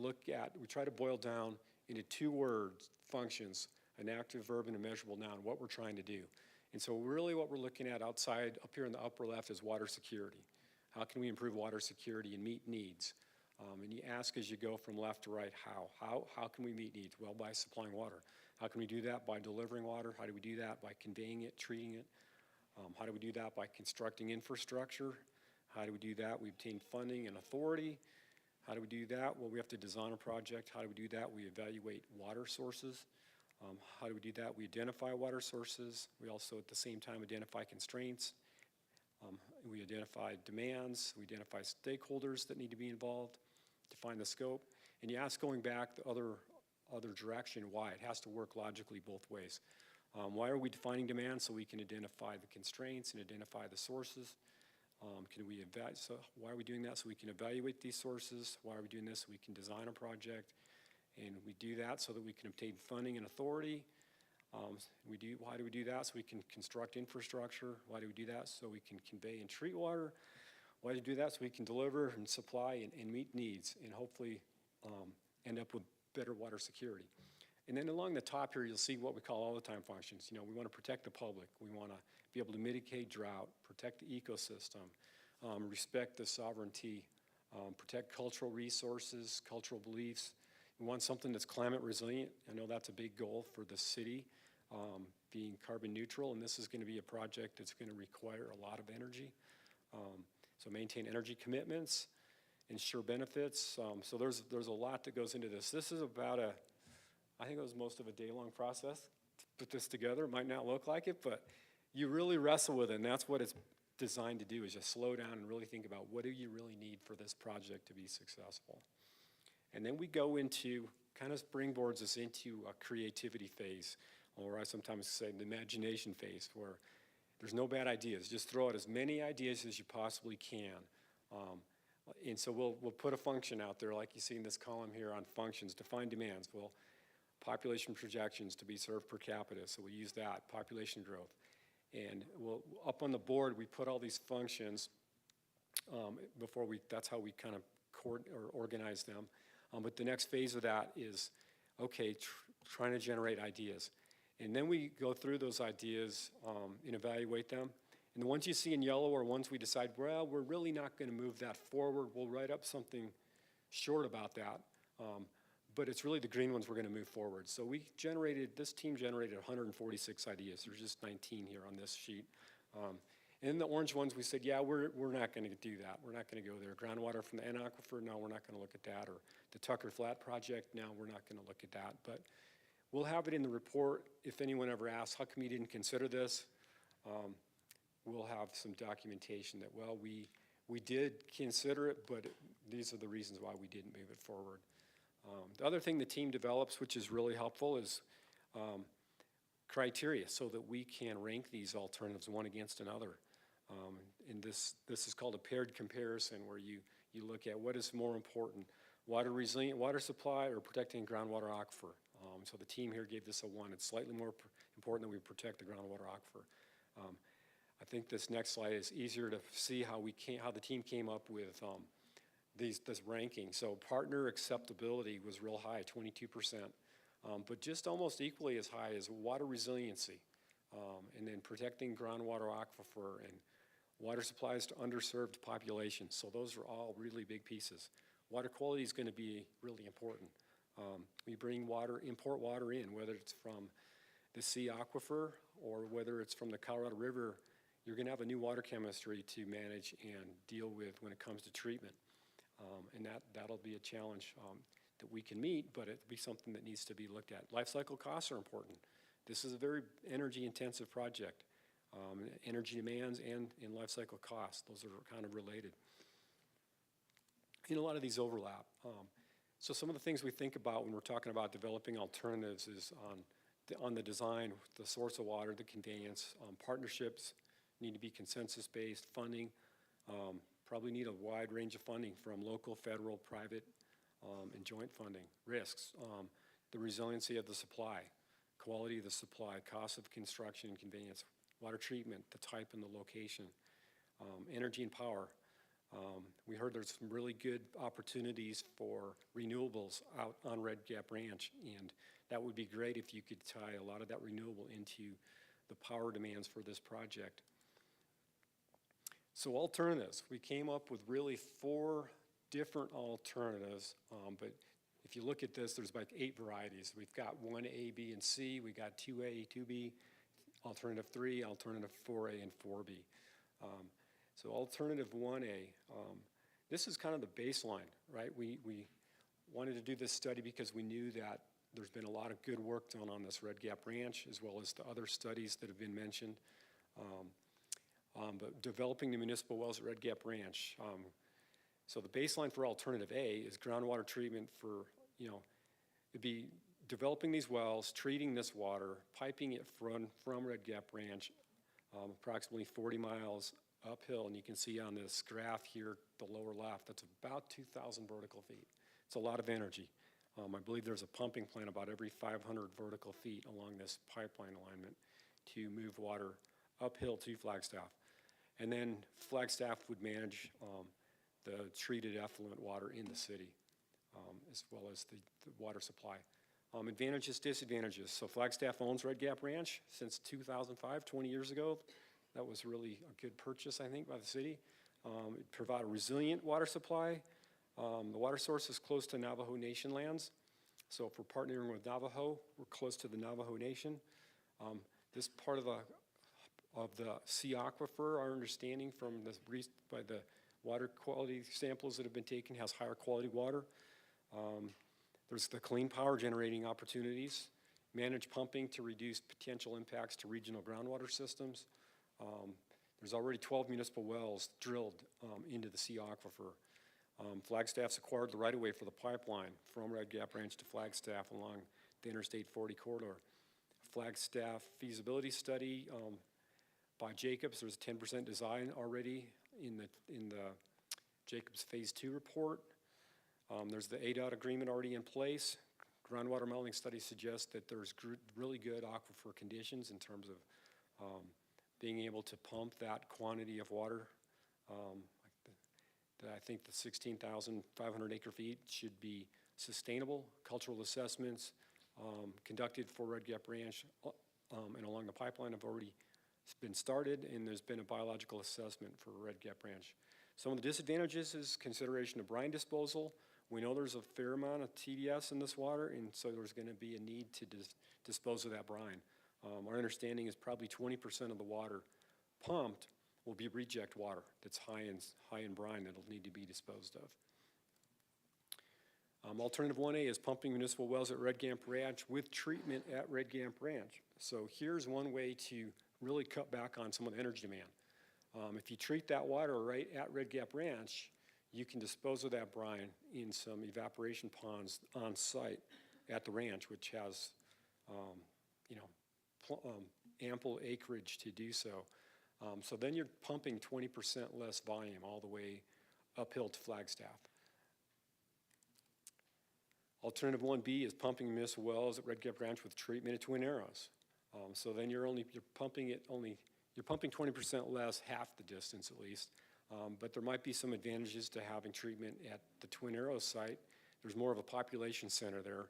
try to boil down into 2 words, functions, an active verb and a measurable noun, what we're trying to do. And so really what we're looking at outside, up here in the upper left, is water security. How can we improve water security and meet needs? And you ask as you go from left to right, how can we meet needs? Well, by supplying water. How can we do that? By delivering water. How do we do that? By conveying it, treating it. How do we do that? By constructing infrastructure. How do we do that? We obtain funding and authority. How do we do that? Well, we have to design a project. How do we do that? We evaluate water sources. How do we do that? We identify water sources. We also, at the same time, identify constraints. We identify demands. We identify stakeholders that need to be involved, define the scope. And you ask, going back the other direction, why. It has to work logically both ways. Why are we defining demands? So we can identify the constraints and identify the sources. So why are we doing that? So we can evaluate these sources. Why are we doing this? So we can design a project. And we do that so that we can obtain funding and authority. Why do we do that? So we can construct infrastructure. Why do we do that? So we can convey and treat water. Why do we do that? So we can deliver and supply and meet needs, and hopefully end up with better water security. And then along the top here, you'll see what we call all the time functions. We want to protect the public. We want to be able to mitigate drought, protect the ecosystem, respect the sovereignty, protect cultural resources, cultural beliefs. We want something that's climate resilient. I know that's a big goal for the city, being carbon neutral, and this is going to be a project that's going to require a lot of energy. So maintain energy commitments, ensure benefits. So there's a lot that goes into this. This is about I think it was most of a day-long process to put this together. It might not look like it, but you really wrestle with it, and that's what it's designed to do, is just slow down and really think about what do you really need for this project to be successful. And then we go into, kind of springboards us into a creativity phase, or I sometimes say the imagination phase, where there's no bad ideas. Just throw out as many ideas as you possibly can. And so we'll put a function out there, like you see in this column here on functions, define demands. Well, population projections to be served per capita, so we use that, population growth. And up on the board, we put all these functions that's how we kind of organize them. But the next phase of that is, okay, trying to generate ideas. And then we go through those ideas and evaluate them. And the ones you see in yellow are ones we decide, well, we're really not going to move that forward. We'll write up something short about that. But it's really the green ones we're going to move forward. So this team generated 146 ideas. There's just 19 here on this sheet. And the orange ones, we said, yeah, we're not going to do that. We're not going to go there. Groundwater from the N aquifer, no, we're not going to look at that. Or the Tucker Flat project, no, we're not going to look at that. But we'll have it in the report. If anyone ever asks, how come you didn't consider this? We'll have some documentation that, well, we did consider it, but these are the reasons why we didn't move it forward. The other thing the team develops, which is really helpful, is criteria so that we can rank these alternatives one against another. And this is called a paired comparison, where you look at what is more important, water resilient water supply or protecting groundwater aquifer. So the team here gave this a 1. It's slightly more important that we protect the groundwater aquifer. I think this next slide is easier to see how the team came up with this ranking. So partner acceptability was real high, 22%, but just almost equally as high as water resiliency, and then protecting groundwater aquifer and water supplies to underserved populations. So those are all really big pieces. Water quality is going to be really important. We import water in, whether it's from the sea aquifer or whether it's from the Colorado River. You're going to have a new water chemistry to manage and deal with when it comes to treatment. And that'll be a challenge that we can meet, but it'll be something that needs to be looked at. Life cycle costs are important. This is a very energy-intensive project. Energy demands and life cycle costs, those are kind of related. a lot of these overlap. So some of the things we think about when we're talking about developing alternatives is on the design, the source of water, the conveyance, partnerships need to be consensus-based, funding, probably need a wide range of funding from local, federal, private, and joint funding. Risks, the resiliency of the supply, quality of the supply, cost of construction and conveyance, water treatment, the type and the location, energy and power. We heard there's some really good opportunities for renewables out on Red Gap Ranch, and that would be great if you could tie a lot of that renewable into the power demands for this project. So alternatives, we came up with really 4 different alternatives, but if you look at this, there's like 8 varieties. We've got 1A, B, and C. We got 2A, 2B, alternative 3, alternative 4A, and 4B. So alternative 1A, this is kind of the baseline, right? We wanted to do this study because we knew that there's been a lot of good work done on this Red Gap Ranch, as well as the other studies that have been mentioned. But developing the municipal wells at Red Gap Ranch. So the baseline for alternative A is groundwater treatment for, it'd be developing these wells, treating this water, piping it from Red Gap Ranch, approximately 40 miles uphill, and you can see on this graph here, the lower left, that's about 2,000 vertical feet. It's a lot of energy. I believe there's a pumping plant about every 500 vertical feet along this pipeline alignment to move water uphill to Flagstaff. And then Flagstaff would manage the treated effluent water in the city, as well as the water supply. Advantages, disadvantages. So Flagstaff owns Red Gap Ranch since 2005, 20 years ago. That was really a good purchase, I think, by the city. It provided a resilient water supply. The water source is close to Navajo Nation lands. So if we're partnering with Navajo, we're close to the Navajo Nation. This part of the sea aquifer, our understanding from by the water quality samples that have been taken, has higher quality water. There's the clean power generating opportunities, manage pumping to reduce potential impacts to regional groundwater systems. There's already 12 municipal wells drilled into the sea aquifer. Flagstaff's acquired the right-of-way for the pipeline from Red Gap Ranch to Flagstaff along the Interstate 40 corridor. Flagstaff feasibility study by Jacobs, there's a 10% design already in the Jacobs Phase 2 report. There's the ADOT agreement already in place. Groundwater modeling studies suggest that there's really good aquifer conditions in terms of being able to pump that quantity of water. I think the 16,500 acre feet should be sustainable. Cultural assessments conducted for Red Gap Ranch and along the pipeline have already been started, and there's been a biological assessment for Red Gap Ranch. Some of the disadvantages is consideration of brine disposal. We know there's a fair amount of TDS in this water, and so there's going to be a need to dispose of that brine. Our understanding is probably 20% of the water pumped will be reject water that's high in brine that'll need to be disposed of. Alternative 1A is pumping municipal wells at Red Gap Ranch with treatment at Red Gap Ranch. So here's one way to really cut back on some of the energy demand. If you treat that water right at Red Gap Ranch, you can dispose of that brine in some evaporation ponds on site at the ranch, which has ample acreage to do so. So then you're pumping 20% less volume all the way uphill to Flagstaff. Alternative 1B is pumping municipal wells at Red Gap Ranch with treatment at Twin Arrows. So then you're pumping 20% less, half the distance at least. But there might be some advantages to having treatment at the Twin Arrows site. There's more of a population center there.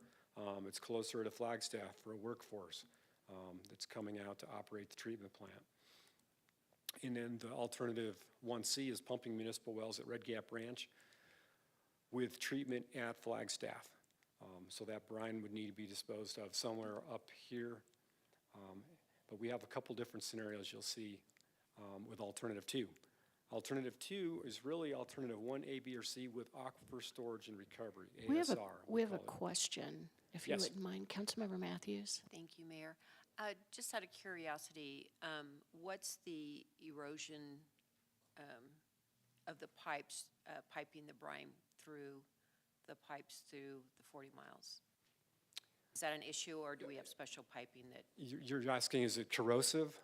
It's closer to Flagstaff for a workforce that's coming out to operate the treatment plant. And then the alternative 1C is pumping municipal wells at Red Gap Ranch with treatment at Flagstaff. So that brine would need to be disposed of somewhere up here. But we have a couple different scenarios you'll see with alternative 2. Alternative 2 is really alternative 1A, B, or C with aquifer storage and recovery, ASR. We have a question, if you Yes. wouldn't mind. Councilmember Matthews? Thank you, Mayor. Just out of curiosity, what's the erosion of the pipes piping the brine through the pipes through the 40 miles? Is that an issue, or do we have special piping that? You're asking, is it corrosive?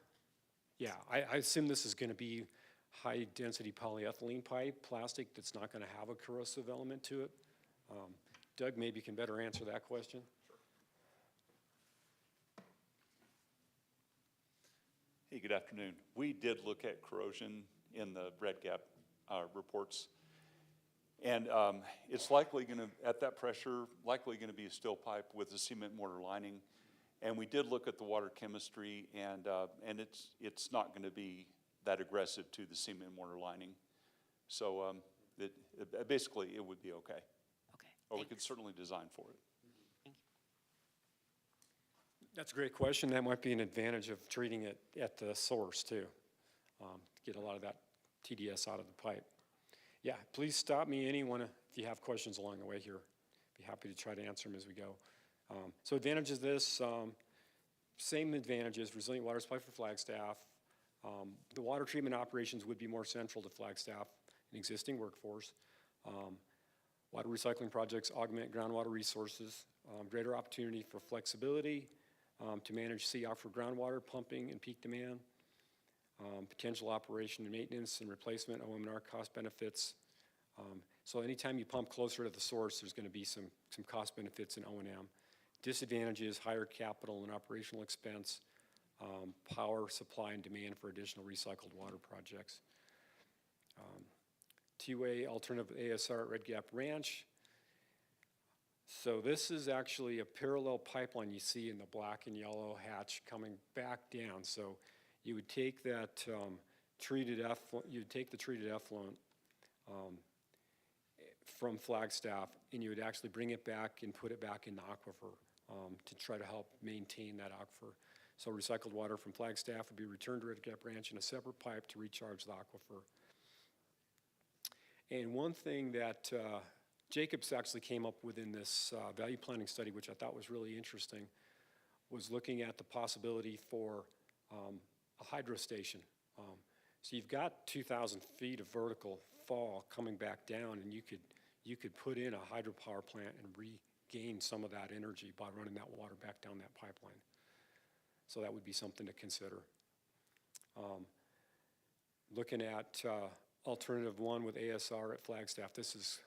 Yeah, I assume this is going to be high-density polyethylene pipe, plastic that's not going to have a corrosive element to it. Doug maybe can better answer that question. Hey, good afternoon. We did look at corrosion in the Red Gap reports. And it's likely going to, at that pressure, likely going to be a steel pipe with a cement mortar lining. And we did look at the water chemistry, and it's not going to be that aggressive to the cement mortar lining. So basically, it would be okay. Okay, Or we could thanks. certainly design for it. Thank you. That's a great question. That might be an advantage of treating it at the source too, to get a lot of that TDS out of the pipe. Yeah, please stop me, anyone, if you have questions along the way here. Be happy to try to answer them as we go. So advantages of this, same advantages, resilient water supply for Flagstaff. The water treatment operations would be more central to Flagstaff, an existing workforce. Water recycling projects augment groundwater resources, greater opportunity for flexibility to manage sea aquifer groundwater pumping and peak demand, potential operation and maintenance and replacement, OM&R cost benefits. So anytime you pump closer to the source, there's going to be some cost benefits in O&M. Disadvantages, higher capital and operational expense, power supply and demand for additional recycled water projects. Two-way alternative ASR at Red Gap Ranch. So this is actually a parallel pipeline you see in the black and yellow hatch coming back down. So you would take that treated effluent, you'd take the treated effluent from Flagstaff, and you would actually bring it back and put it back in the aquifer to try to help maintain that aquifer. So recycled water from Flagstaff would be returned to Red Gap Ranch in a separate pipe to recharge the aquifer. And one thing that Jacobs actually came up with in this value planning study, which I thought was really interesting, was looking at the possibility for a hydro station. So you've got 2,000 feet of vertical fall coming back down, and you could put in a hydropower plant and regain some of that energy by running that water back down that pipeline. So that would be something to consider. Looking at alternative 1 with ASR at Flagstaff, this is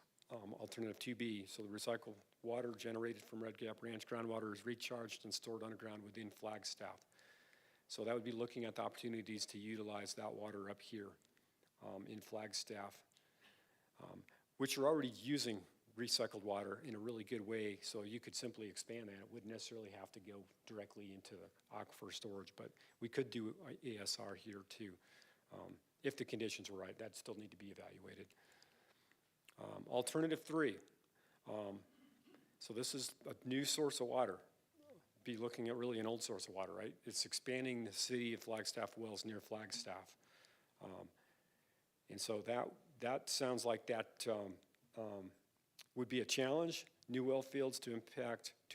alternative 2B. So the recycled water generated from Red Gap Ranch groundwater is recharged and stored underground within Flagstaff. So that would be looking at the opportunities to utilize that water up here in Flagstaff, which are already using recycled water in a really good way, so you could simply expand that. It wouldn't necessarily have to go directly into the aquifer storage, but we could do ASR here too. If the conditions were right, that'd still need to be evaluated. Alternative 3, so this is a new source of water. Be looking at really an old source of water, right? It's expanding the city of Flagstaff wells near Flagstaff. And so that sounds like that would be a challenge. New well fields to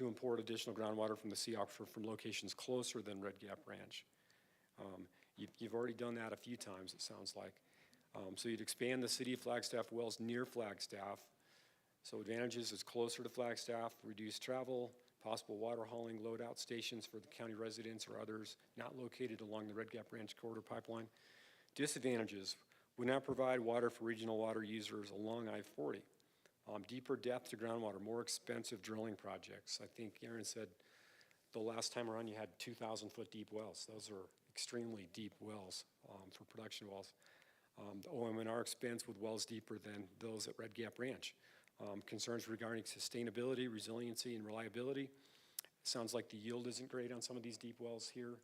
import additional groundwater from the sea aquifer from locations closer than Red Gap Ranch. You've already done that a few times, it sounds like. So you'd expand the city of Flagstaff wells near Flagstaff. So advantages is closer to Flagstaff, reduced travel, possible water hauling load-out stations for the county residents or others not located along the Red Gap Ranch corridor pipeline. Disadvantages would not provide water for regional water users along I-40. Deeper depth to groundwater, more expensive drilling projects. I think Aaron said the last time around you had 2,000-foot deep wells. Those are extremely deep wells for production wells. The OM&R expense with wells deeper than those at Red Gap Ranch. Concerns regarding sustainability, resiliency, and reliability. Sounds like the yield isn't great on some of these deep wells here.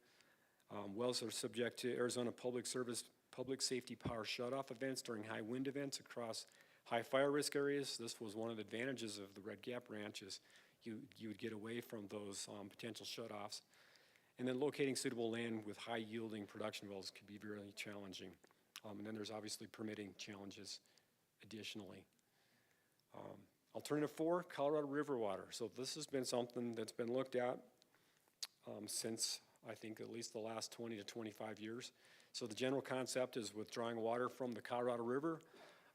Wells are subject to Arizona Public Safety Power shutoff events during high wind events across high fire risk areas. This was one of the advantages of the Red Gap Ranch is you would get away from those potential shutoffs. And then locating suitable land with high yielding production wells could be really challenging. And then there's obviously permitting challenges additionally. Alternative 4, Colorado River water. So this has been something that's been looked at since I think at least the last 20 to 25 years. So the general concept is withdrawing water from the Colorado River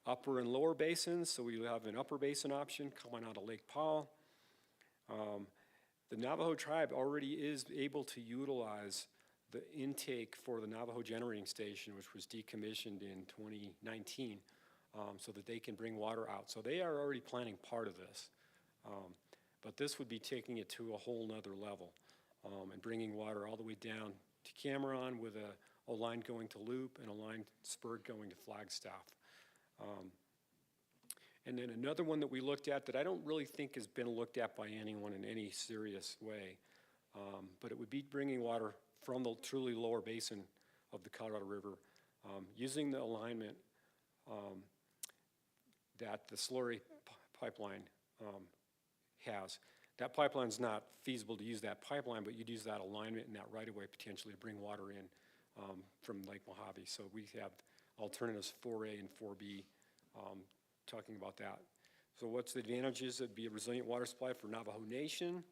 upper and lower basins, so we have an upper basin option coming out of Lake Powell. The Navajo tribe already is able to utilize the intake for the Navajo Generating Station, which was decommissioned in 2019, so that they can bring water out. So they are already planning part of this. But this would be taking it to a whole nother level and bringing water all the way down to Cameron with a line going to Loop and a line spurred going to Flagstaff. And then another one that we looked at that I don't really think has been looked at by anyone in any serious way, but it would be bringing water from the truly lower basin of the Colorado River, using the alignment that the slurry pipeline has. That pipeline's not feasible to use that pipeline, but you'd use that alignment and that right-of-way potentially to bring water in from Lake Mojave. So we have alternatives 4A and 4B talking about that. So what's the advantages? It'd be a resilient water supply for Navajo Nation.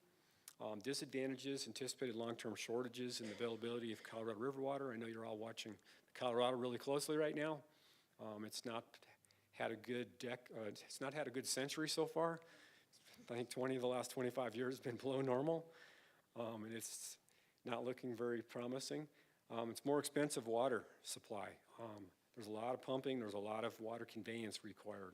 Disadvantages, anticipated long-term shortages in the availability of Colorado River water. I know you're all watching Colorado really closely right now. It's not had a good century so far. I think 20 of the last 25 years has been below normal, and it's not looking very promising. It's more expensive water supply. There's a lot of pumping, there's a lot of water conveyance required.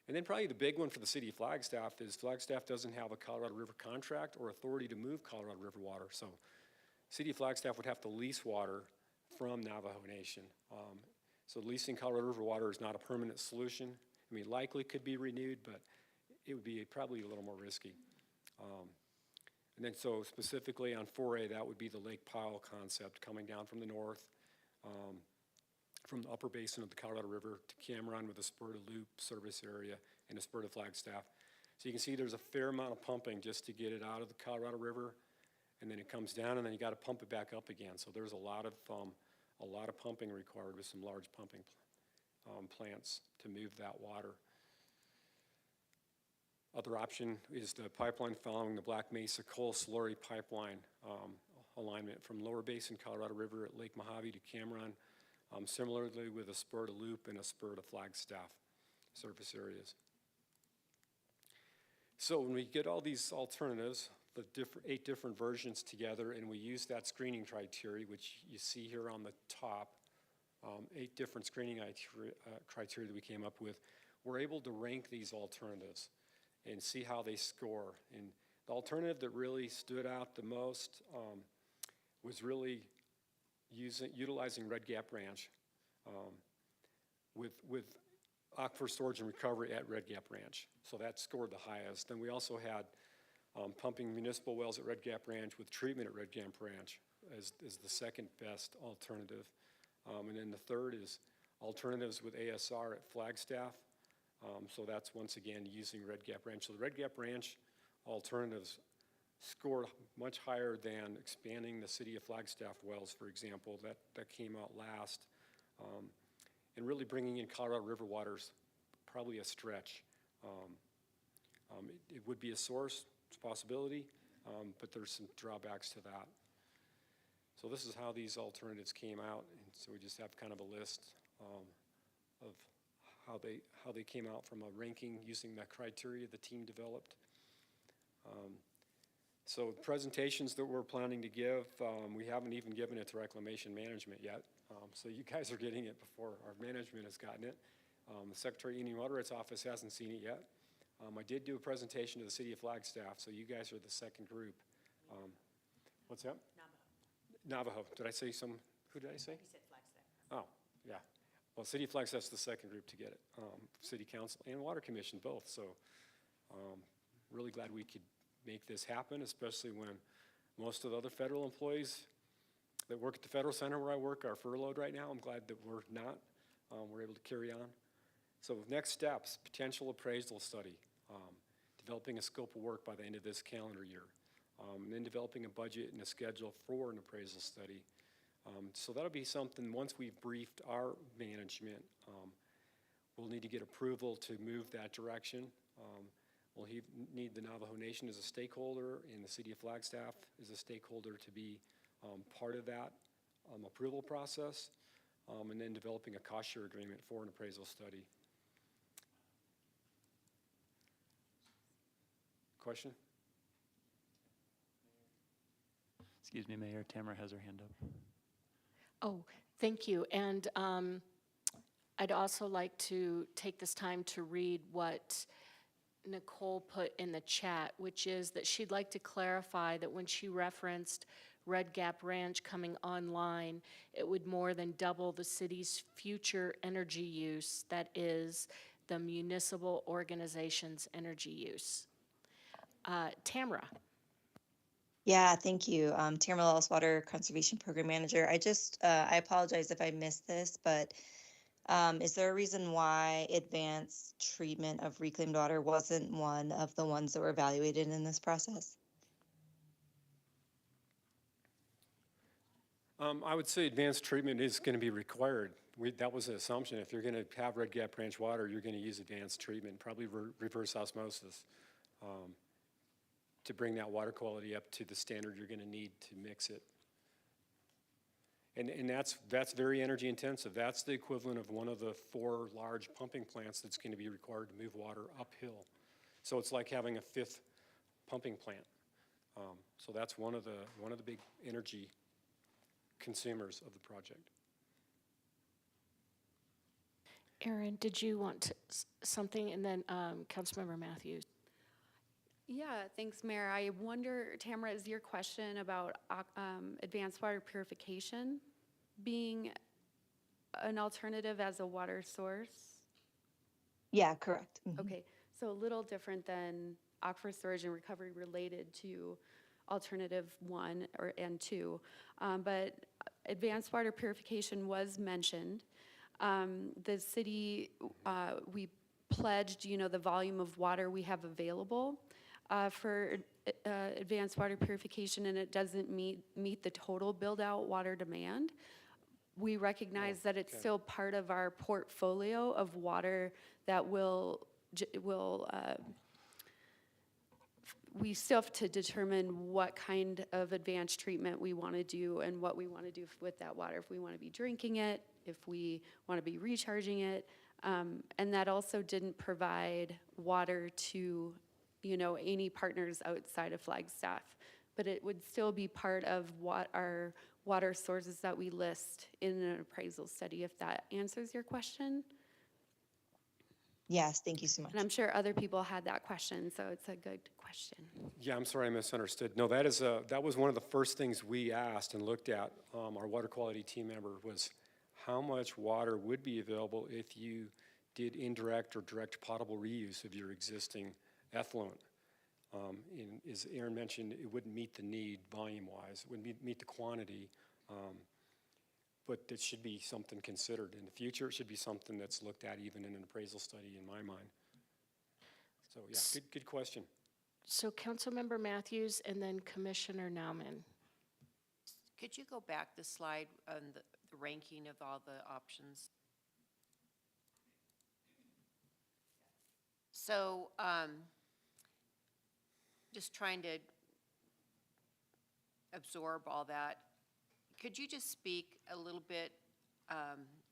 And then probably the big one for the city of Flagstaff is Flagstaff doesn't have a Colorado River contract or authority to move Colorado River water. So city of Flagstaff would have to lease water from Navajo Nation. So leasing Colorado River water is not a permanent solution. I mean, likely could be renewed, but it would be probably a little more risky. And then so specifically on 4A, that would be the Lake Powell concept coming down from the north, from the upper basin of the Colorado River to Cameron with a spur to Loop service area and a spur to Flagstaff. So you can see there's a fair amount of pumping just to get it out of the Colorado River, and then it comes down, and then you got to pump it back up again. So there's a lot of pumping required with some large pumping plants to move that water. Other option is the pipeline following the Black Mesa Coal Slurry Pipeline alignment from Lower Basin Colorado River at Lake Mojave to Cameron, similarly with a spur to Loop and a spur to Flagstaff surface areas. So when we get all these alternatives, the 8 different versions together, and we use that screening criteria, which you see here on the top, 8 different screening criteria that we came up with, we're able to rank these alternatives and see how they score. And the alternative that really stood out the most was really utilizing Red Gap Ranch with aquifer storage and recovery at Red Gap Ranch. So that scored the highest. Then we also had pumping municipal wells at Red Gap Ranch with treatment at Red Gap Ranch as the second best alternative. And then the third is alternatives with ASR at Flagstaff. So that's once again using Red Gap Ranch. So the Red Gap Ranch alternatives scored much higher than expanding the city of Flagstaff wells, for example. That came out last. And really bringing in Colorado River waters, probably a stretch. It would be a source, it's a possibility, but there's some drawbacks to that. So this is how these alternatives came out, and so we just have kind of a list of how they came out from a ranking using the criteria the team developed. So presentations that we're planning to give, we haven't even given it to Reclamation Management yet. So you guys are getting it before our management has gotten it. The Secretary of Indian Water Rights Office hasn't seen it yet. I did do a presentation to the city of Flagstaff, so you guys are the second group. What's that? Navajo. Did I say some? Who did I say? You said Flagstaff. Oh, yeah. Well, City of Flagstaff's the second group to get it. City Council and Water Commission both. So really glad we could make this happen, especially when most of the other federal employees that work at the Federal Center where I work are furloughed right now. I'm glad that we're not. We're able to carry on. So next steps, potential appraisal study, developing a scope of work by the end of this calendar year, and then developing a budget and a schedule for an appraisal study. So that'll be something, once we've briefed our management, we'll need to get approval to move that direction. We'll need the Navajo Nation as a stakeholder and the city of Flagstaff as a stakeholder to be part of that approval process, and then developing a cost share agreement for an appraisal study question? Excuse me, Mayor, Tamara has her hand up. Oh, thank you. And I'd also like to take this time to read what Nicole put in the chat, which is that she'd like to clarify that when she referenced Red Gap Ranch coming online, it would more than double the city's future energy use, that is, the municipal organization's energy use. Tamara. Yeah, thank you. Tamara Ellis, Water Conservation Program Manager. I apologize if I missed this, but is there a reason why advanced treatment of reclaimed water wasn't one of the ones that were evaluated in this process? I would say advanced treatment is going to be required. That was the assumption. If you're going to have Red Gap Branch water, you're going to use advanced treatment, probably reverse osmosis, to bring that water quality up to the standard you're going to need to mix it. And that's very energy intensive. That's the equivalent of one of the 4 large pumping plants that's going to be required to move water uphill. So it's like having a 5th pumping plant. So that's one of the big energy consumers of the project. Erin, did you want something? And then Councilmember Matthews. Yeah, thanks, Mayor. I wonder, Tamara, is your question about advanced water purification being an alternative as a water source? Yeah, correct. Mhm. Okay, so a little different than aquifer storage and recovery related to alternative 1 and 2. But advanced water purification was mentioned. The city, we pledged, the volume of water we have available for advanced water purification, and it doesn't meet the total build-out water demand. We recognize that it's still part of our portfolio of water that we still have to determine what kind of advanced treatment we want to do and what we want to do with that water. If we want to be drinking it, if we want to be recharging it. And that also didn't provide water to, any partners outside of Flagstaff. But it would still be part of what our water sources that we list in an appraisal study, if that answers your question. Yes, thank you so much. And I'm sure other people had that question, so it's a good question. Yeah, I'm sorry I misunderstood. No, that was one of the first things we asked and looked at. Our water quality team member was how much water would be available if you did indirect or direct potable reuse of your existing effluent. And as Erin mentioned, it wouldn't meet the need volume-wise. It wouldn't meet the quantity. But it should be something considered in the future. It should be something that's looked at even in an appraisal study in my mind. So yeah, good question. So Councilmember Matthews and then Commissioner Nauman. Could you go back the slide on the ranking of all the options? So just trying to absorb all that. Could you just speak a little bit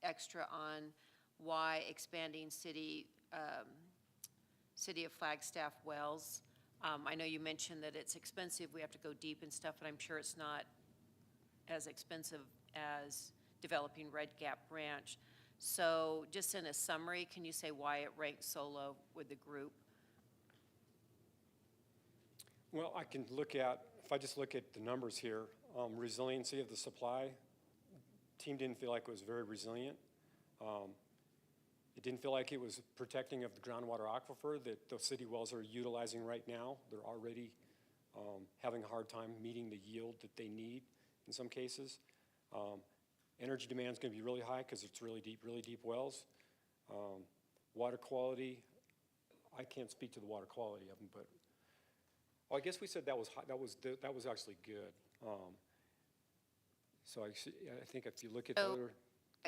extra on why expanding City of Flagstaff wells? I know you mentioned that it's expensive, we have to go deep and stuff, but I'm sure it's not as expensive as developing Red Gap Ranch. So just in a summary, can you say why it ranks so low with the group? Well, I can look at, if I just look at the numbers here, resiliency of the supply, team didn't feel like it was very resilient. It didn't feel like it was protecting of the groundwater aquifer that the city wells are utilizing right now. They're already having a hard time meeting the yield that they need in some cases. Energy demand is going to be really high because it's really deep wells. Water quality, I can't speak to the water quality of them, but I guess we said that was high, that was actually good. So I think if you look at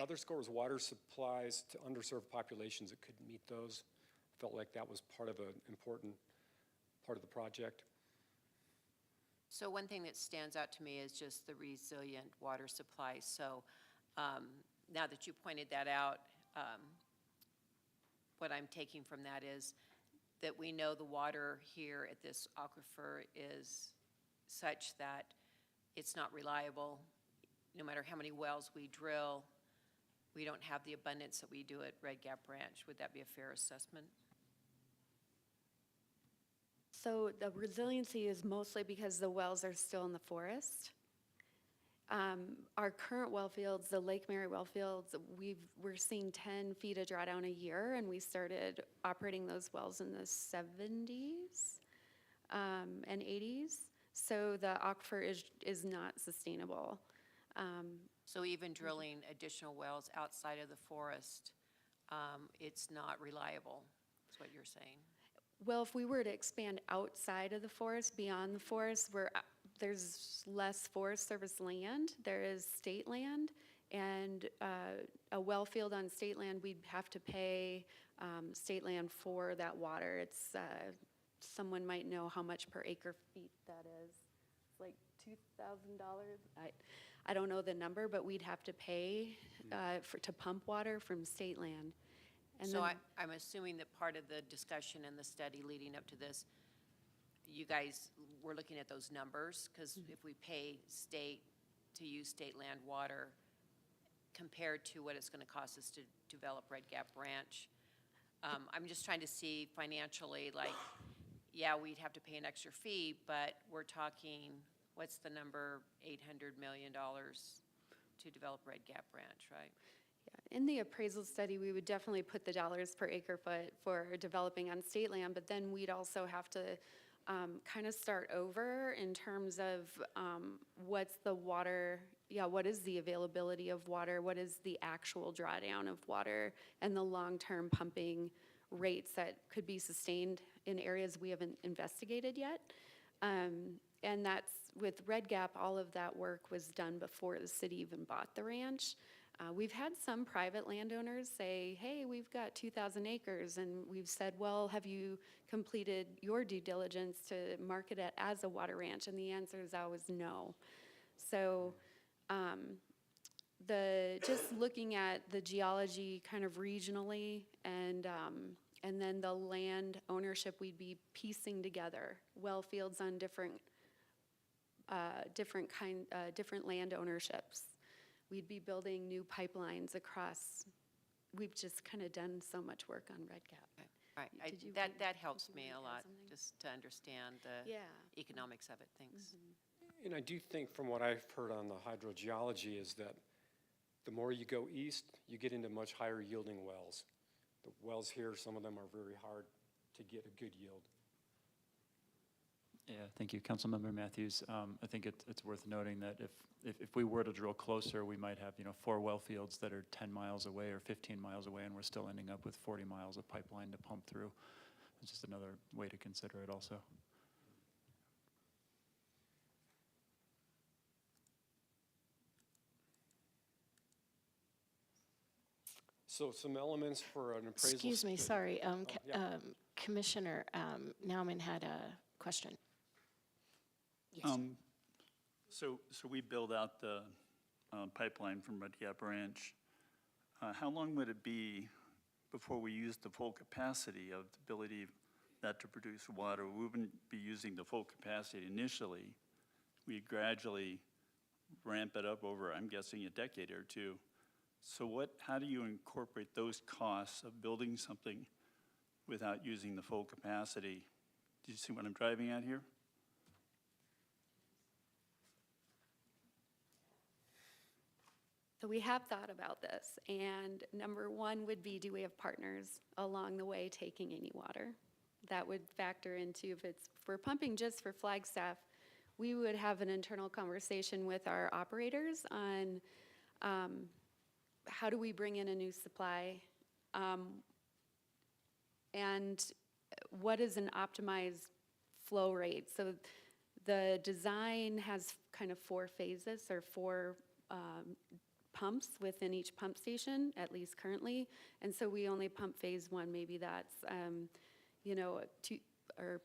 other scores, water supplies to underserved populations that couldn't meet those, felt like that was part of an important part of the project. So one thing that stands out to me is just the resilient water supply. So now that you pointed that out, what I'm taking from that is that we know the water here at this aquifer is such that it's not reliable. No matter how many wells we drill, we don't have the abundance that we do at Red Gap Ranch. Would that be a fair assessment? So the resiliency is mostly because the wells are still in the forest. Our current well fields, the Lake Mary well fields, we're seeing 10 feet of drawdown a year, and we started operating those wells in the 70s and 80s. So the aquifer is not sustainable. So even drilling additional wells outside of the forest, it's not reliable, is what you're saying? Well, if we were to expand outside of the forest, beyond the forest, there's less Forest Service land. There is state land, and a well field on state land, we'd have to pay state land for that water. It's someone might know how much per acre feet that is. It's like $2,000. I don't know the number, but we'd have to pay to pump water from state land. And So then- I'm assuming that part of the discussion and the study leading up to this, you guys were looking at those numbers, because if we pay state to use state land water compared to what it's going to cost us to develop Red Gap Ranch, I'm just trying to see financially, like, yeah, we'd have to pay an extra fee, but we're talking, what's the number, $800 million to develop Red Gap Ranch, right? In the appraisal study, we would definitely put the dollars per acre foot for developing on state land, but then we'd also have to kind of start over in terms of what's the water, what is the availability of water, what is the actual drawdown of water, and the long-term pumping rates that could be sustained in areas we haven't investigated yet. And that's, with Red Gap, all of that work was done before the city even bought the ranch. We've had some private landowners say, hey, we've got 2,000 acres, and we've said, well, have you completed your due diligence to market it as a water ranch? And the answer is always no. So just looking at the geology kind of regionally, and then the land ownership, we'd be piecing together well fields on different land ownerships. We'd be building new pipelines across. We've just kind of done so much work on Red Gap. Right, Did you that helps did you me wanna a add lot, something? just to understand the Yeah. economics of it, thanks. And I do think from what I've heard on the hydrogeology is that the more you go east, you get into much higher yielding wells. The wells here, some of them are very hard to get a good yield. Yeah, thank you. Councilmember Matthews, I think it's worth noting that if we were to drill closer, we might have, 4 well fields that are 10 miles away or 15 miles away, and we're still ending up with 40 miles of pipeline to pump through. It's just another way to consider it also. So some elements for an appraisal. Excuse me, study. sorry. yeah. Commissioner Nauman had a question. So we build out the pipeline from Red Gap Ranch. How long would it be before we use the full capacity of the ability of that to produce water? We wouldn't be using the full capacity initially. We gradually ramp it up over, I'm guessing, a decade or two. So how do you incorporate those costs of building something without using the full capacity? Do you see what I'm driving at here? So we have thought about this, and number one would be, do we have partners along the way taking any water? That would factor into, if we're pumping just for Flagstaff, we would have an internal conversation with our operators on how do we bring in a new supply, and what is an optimized flow rate. So the design has kind of 4 phases, or 4 pumps within each pump station, at least currently. And so we only pump phase 1. Maybe that's, 2 or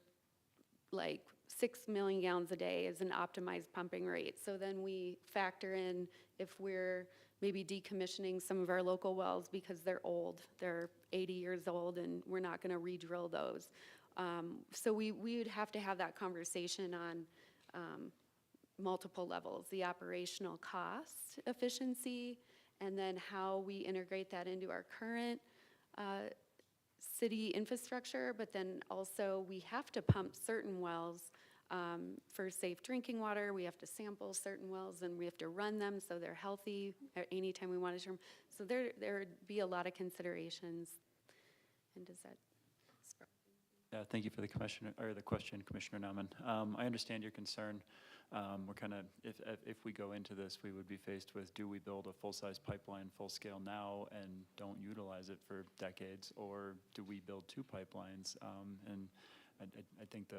like 6 million gallons a day is an optimized pumping rate. So then we factor in if we're maybe decommissioning some of our local wells because they're old, they're 80 years old and we're not going to re-drill those. So we would have to have that conversation on multiple levels, the operational cost efficiency, and then how we integrate that into our current city infrastructure, but then also we have to pump certain wells for safe drinking water. We have to sample certain wells and we have to run them so they're healthy at any time we want to term. So there would be a lot of considerations. And does that? Thank you for the question, Commissioner Nauman. I understand your concern. We're kind of, if we go into this, we would be faced with, do we build a full-size pipeline full scale now and don't utilize it for decades, or do we build 2 pipelines? And I think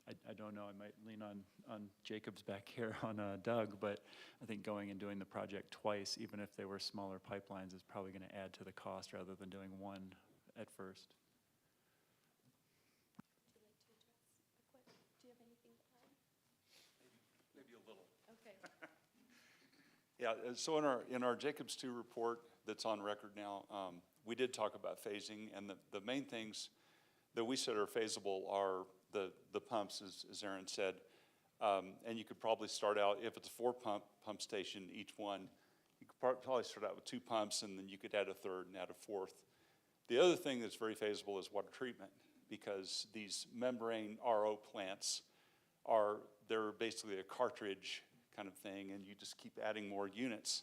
I don't know, I might lean on Jacob's back here on Doug, but I think going and doing the project twice, even if they were smaller pipelines, is probably going to add to the cost rather than doing one at first. Yeah, so in our Jacobs 2 report that's on record now, we did talk about phasing, and the main things that we said are feasible are the pumps, as Aaron said, and you could probably start out, if it's a 4-pump station, each one, you could probably start out with 2 pumps, and then you could add a third and add a fourth. The other thing that's very feasible is water treatment, because these membrane RO plants they're basically a cartridge kind of thing, and you just keep adding more units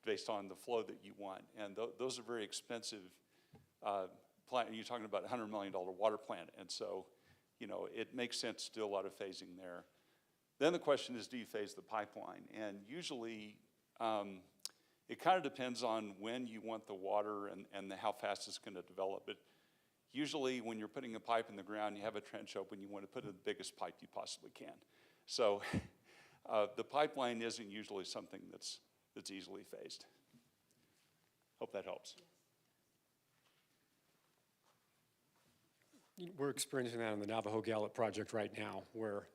based on the flow that you want. And those are very expensive plant. You're talking about a $100 million water plant, and so, you know, it makes sense to do a lot of phasing there. Then the question is, do you phase the pipeline? And usually, it kind of depends on when you want the water and how fast it's going to develop. But usually, when you're putting a pipe in the ground, you have a trench open, you want to put in the biggest pipe you possibly can. So the pipeline isn't usually something that's easily phased. Hope that helps. We're experiencing that on the Navajo Gallup project right now, where,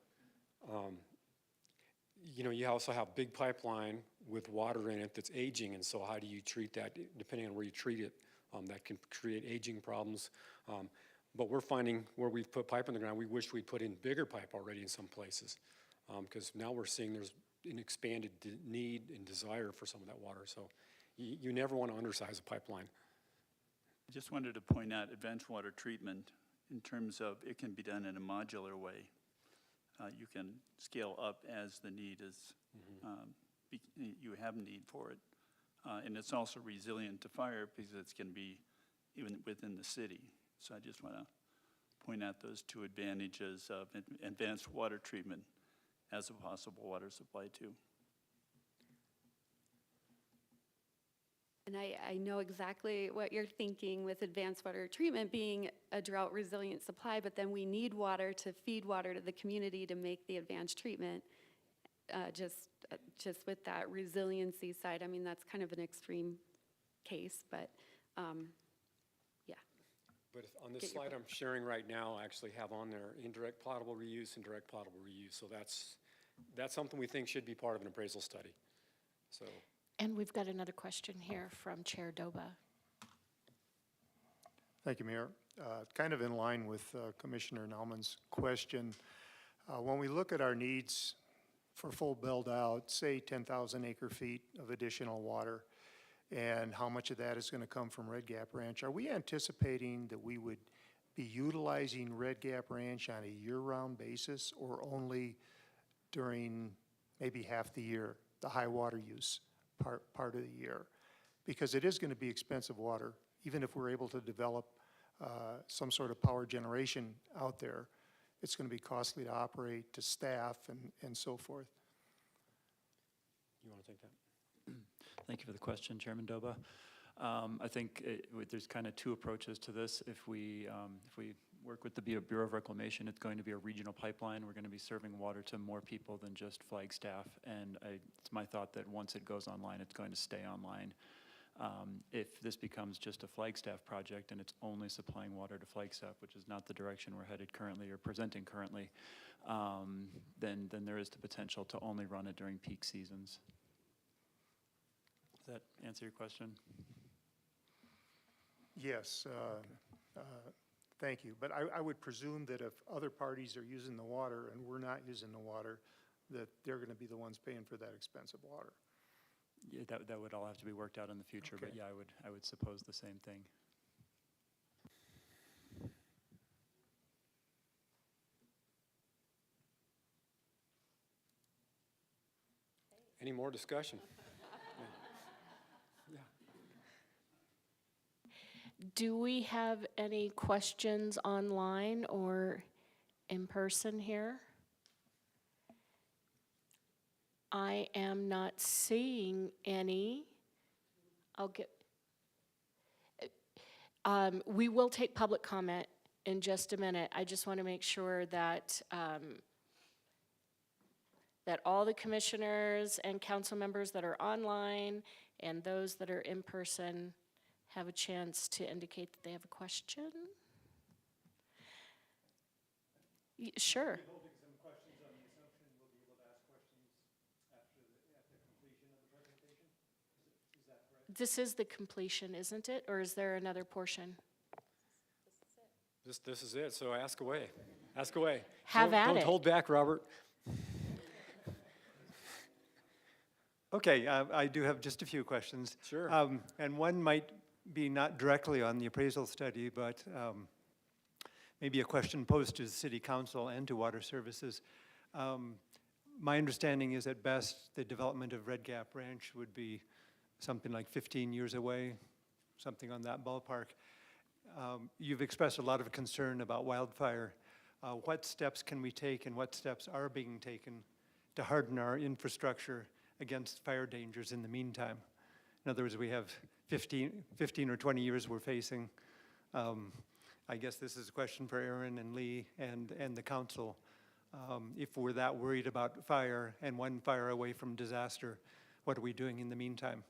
you know, you also have big pipeline with water in it that's aging, and so how do you treat that, depending on where you treat it, that can create aging problems. But we're finding where we've put pipe in the ground, we wish we'd put in bigger pipe already in some places, because now we're seeing there's an expanded need and desire for some of that water. So you never want to undersize a pipeline. I just wanted to point out advanced water treatment in terms of it can be done in a modular way. You can scale up as the need is, you have need for it. And it's also resilient to fire because it's going to be even within the city. So I just want to point out those 2 advantages of advanced water treatment as a possible water supply too. And I know exactly what you're thinking with advanced water treatment being a drought resilient supply, but then we need water to feed water to the community to make the advanced treatment. Just with that resiliency side, I mean, that's kind of an extreme case, but yeah. But on this slide I'm sharing right now, I actually have on there indirect potable reuse and direct potable reuse. So that's something we think should be part of an appraisal study. So. And we've got another question here from Chair Doba. Thank you, Mayor. Kind of in line with Commissioner Nauman's question, when we look at our needs for full build out, say 10,000 acre feet of additional water, and how much of that is going to come from Red Gap Ranch, are we anticipating that we would be utilizing Red Gap Ranch on a year-round basis, or only during maybe half the year, the high water use part of the year? Because it is going to be expensive water, even if we're able to develop some sort of power generation out there. It's going to be costly to operate, to staff, and so forth. You want to take that? Thank you for the question, Chairman Doba. I think there's kind of 2 approaches to this. If we work with the Bureau of Reclamation, it's going to be a regional pipeline. We're going to be serving water to more people than just Flagstaff, and it's my thought that once it goes online, it's going to stay online. If this becomes just a Flagstaff project and it's only supplying water to Flagstaff, which is not the direction we're headed currently or presenting currently, then there is the potential to only run it during peak seasons. Does that answer your question? Yes, thank you. But I would presume that if other parties are using the water and we're not using the water, that they're going to be the ones paying for that expensive water. Yeah, that would all have to be worked out in the future, but Okay. yeah, I would suppose the same thing. Any more discussion? Do we have any questions online or in person here? I am not seeing any. I'll get, we will take public comment in just a minute. I just want to make sure that, that all the commissioners and council members that are online and those that are in person have a chance to indicate that they have a question. Sure. This is the completion, isn't it? Or is there another portion? This is it, so ask away. Ask away. Have at Don't it. hold back, Robert. Okay, I do have just a few questions. Sure. And one might be not directly on the appraisal study, but maybe a question posed to the City Council and to Water Services. My understanding is at best the development of Red Gap Ranch would be something like 15 years away, something on that ballpark. You've expressed a lot of concern about wildfire. What steps can we take and what steps are being taken to harden our infrastructure against fire dangers in the meantime? In other words, we have 15 or 20 years we're facing. I guess this is a question for Aaron and Lee and the council. If we're that worried about fire and one fire away from disaster, what are we doing in the meantime?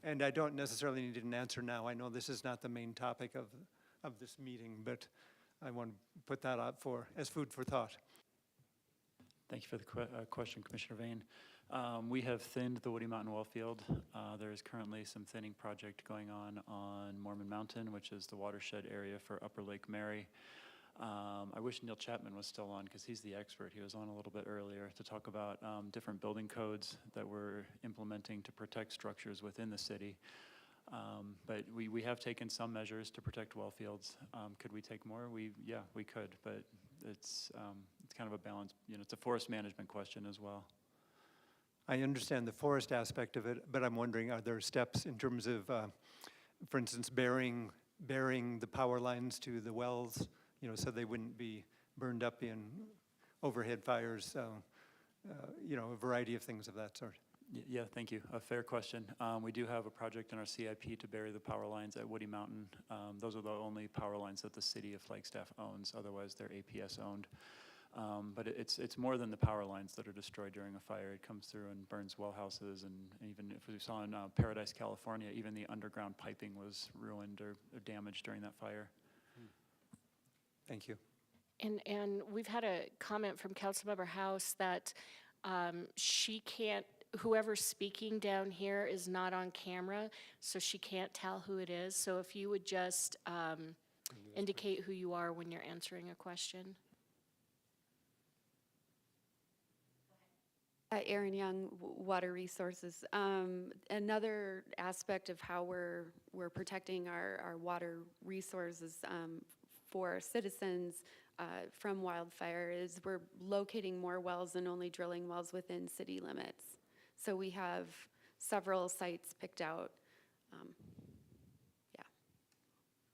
And I don't necessarily need an answer now. I know this is not the main topic of this meeting, but I want to put that out as food for thought. Thank you for the question, Commissioner Vane. We have thinned the Woody Mountain well field. There is currently some thinning project going on Mormon Mountain, which is the watershed area for Upper Lake Mary. I wish Neil Chapman was still on because he's the expert. He was on a little bit earlier to talk about different building codes that we're implementing to protect structures within the city. But we have taken some measures to protect well fields. Could we take more? Yeah, we could, but it's kind of a balance. It's a forest management question as well. I understand the forest aspect of it, but I'm wondering, are there steps in terms of, for instance, burying the power lines to the wells, so they wouldn't be burned up in overhead fires, a variety of things of that sort. Yeah, thank you. A fair question. We do have a project in our CIP to bury the power lines at Woody Mountain. Those are the only power lines that the city of Flagstaff owns. Otherwise, they're APS owned. But it's more than the power lines that are destroyed during a fire. It comes through and burns well houses, and even if we saw in Paradise, California, even the underground piping was ruined or damaged during that fire. Thank you. And we've had a comment from Councilmember House that she can't, whoever's speaking down here is not on camera, so she can't tell who it is. So if you would just indicate who you are when you're answering a question. Erin Young, Water Resources. Another aspect of how we're protecting our water resources for citizens from wildfire is we're locating more wells and only drilling wells within city limits. So we have several sites picked out.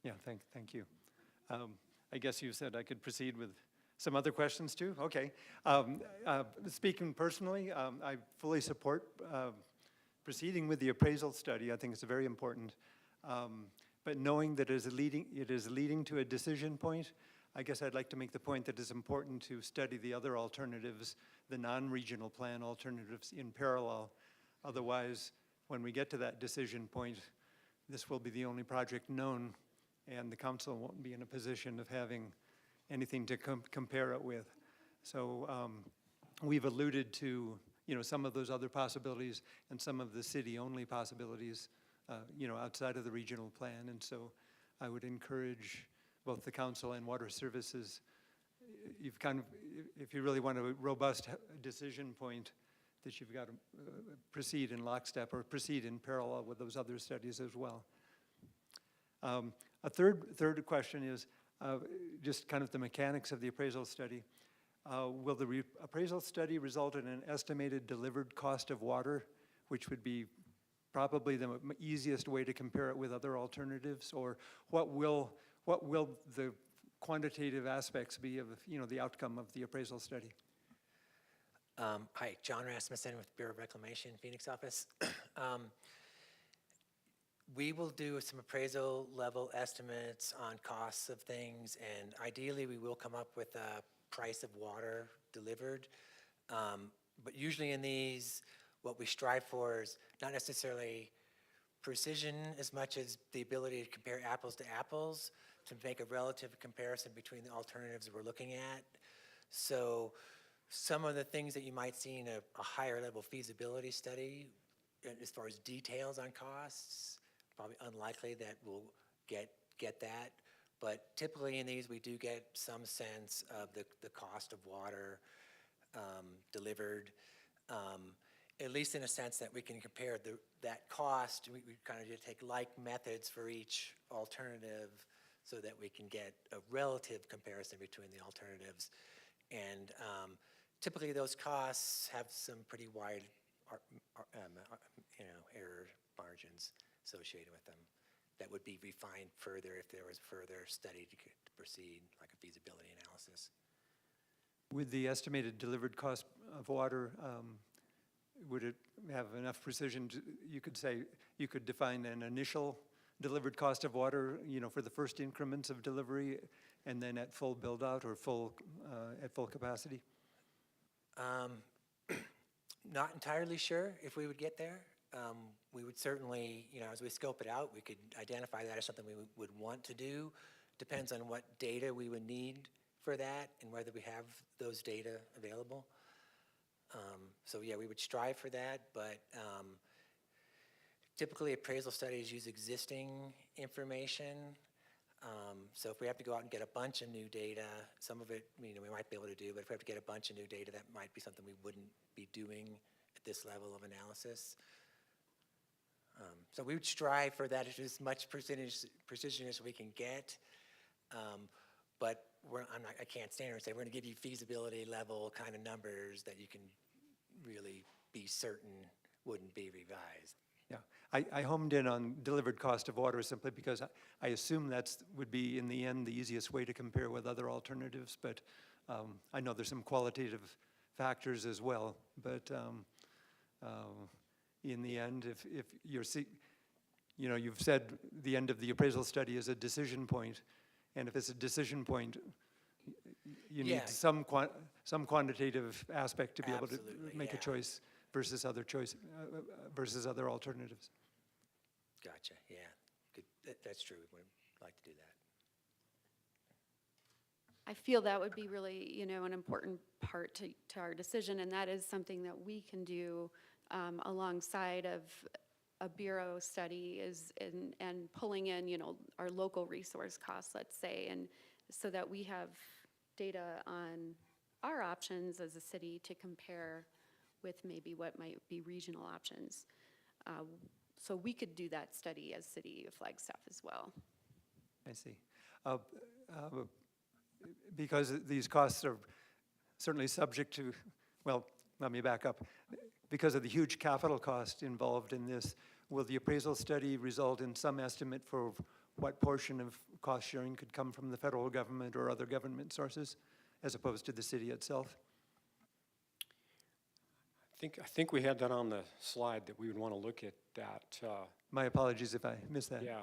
Yeah, thank you. I guess you said I could proceed with some other questions too? Okay. Speaking personally, I fully support proceeding with the appraisal study. I think it's very important. But knowing that it is leading to a decision point, I guess I'd like to make the point that it's important to study the other alternatives, the non-regional plan alternatives in parallel. Otherwise, when we get to that decision point, this will be the only project known, and the council won't be in a position of having anything to compare it with. So we've alluded to some of those other possibilities and some of the city-only possibilities outside of the regional plan. And so I would encourage both the council and water services, you've kind of, if you really want a robust decision point, that you've got to proceed in lockstep or proceed in parallel with those other studies as well. A third question is just kind of the mechanics of the appraisal study. Will the appraisal study result in an estimated delivered cost of water, which would be probably the easiest way to compare it with other alternatives? Or what will the quantitative aspects be of the outcome of the appraisal study? Hi, John Rasmussen with Bureau of Reclamation, Phoenix office. We will do some appraisal level estimates on costs of things, and ideally we will come up with a price of water delivered. But usually in these, what we strive for is not necessarily precision as much as the ability to compare apples to apples, to make a relative comparison between the alternatives we're looking at. So some of the things that you might see in a higher level feasibility study, as far as details on costs, probably unlikely that we'll get that. But typically in these, we do get some sense of the cost of water delivered, at least in a sense that we can compare that cost. We kind of just take like methods for each alternative so that we can get a relative comparison between the alternatives. And typically those costs have some pretty wide error margins associated with them that would be refined further if there was further study to proceed, like a feasibility analysis. With the estimated delivered cost of water, would it have enough precision you could say, you could define an initial delivered cost of water, for the first increments of delivery, and then at full build out or at full capacity? Not entirely sure if we would get there. We would certainly, as we scope it out, we could identify that as something we would want to do. Depends on what data we would need for that and whether we have those data available. So yeah, we would strive for that, but typically appraisal studies use existing information. So if we have to go out and get a bunch of new data, some of it, we might be able to do, but if we have to get a bunch of new data, that might be something we wouldn't be doing at this level of analysis. So we would strive for that as much precision as we can get, but I can't stand here and say we're going to give you feasibility level kind of numbers that you can really be certain wouldn't be revised. Yeah, I homed in on delivered cost of water simply because I assume that would be in the end the easiest way to compare with other alternatives, but I know there's some qualitative factors as well, but in the end, if you're you've said the end of the appraisal study is a decision point, and if it's a decision point, you need some quantitative aspect to be able to make a choice versus other versus other alternatives. Gotcha. Yeah, good. That's true. We would like to do that. I feel that would be really, an important part to our decision, and that is something that we can do alongside of a bureau study and pulling in, our local resource costs, let's say, and so that we have data on our options as a city to compare with maybe what might be regional options. So we could do that study as City of Flagstaff as well. I see. Because these costs are certainly subject to, well, let me back up. Because of the huge capital cost involved in this, will the appraisal study result in some estimate for what portion of cost sharing could come from the federal government or other government sources, as opposed to the city itself? I think we had that on the slide that we would want to look at that. My apologies if I missed that. Yeah.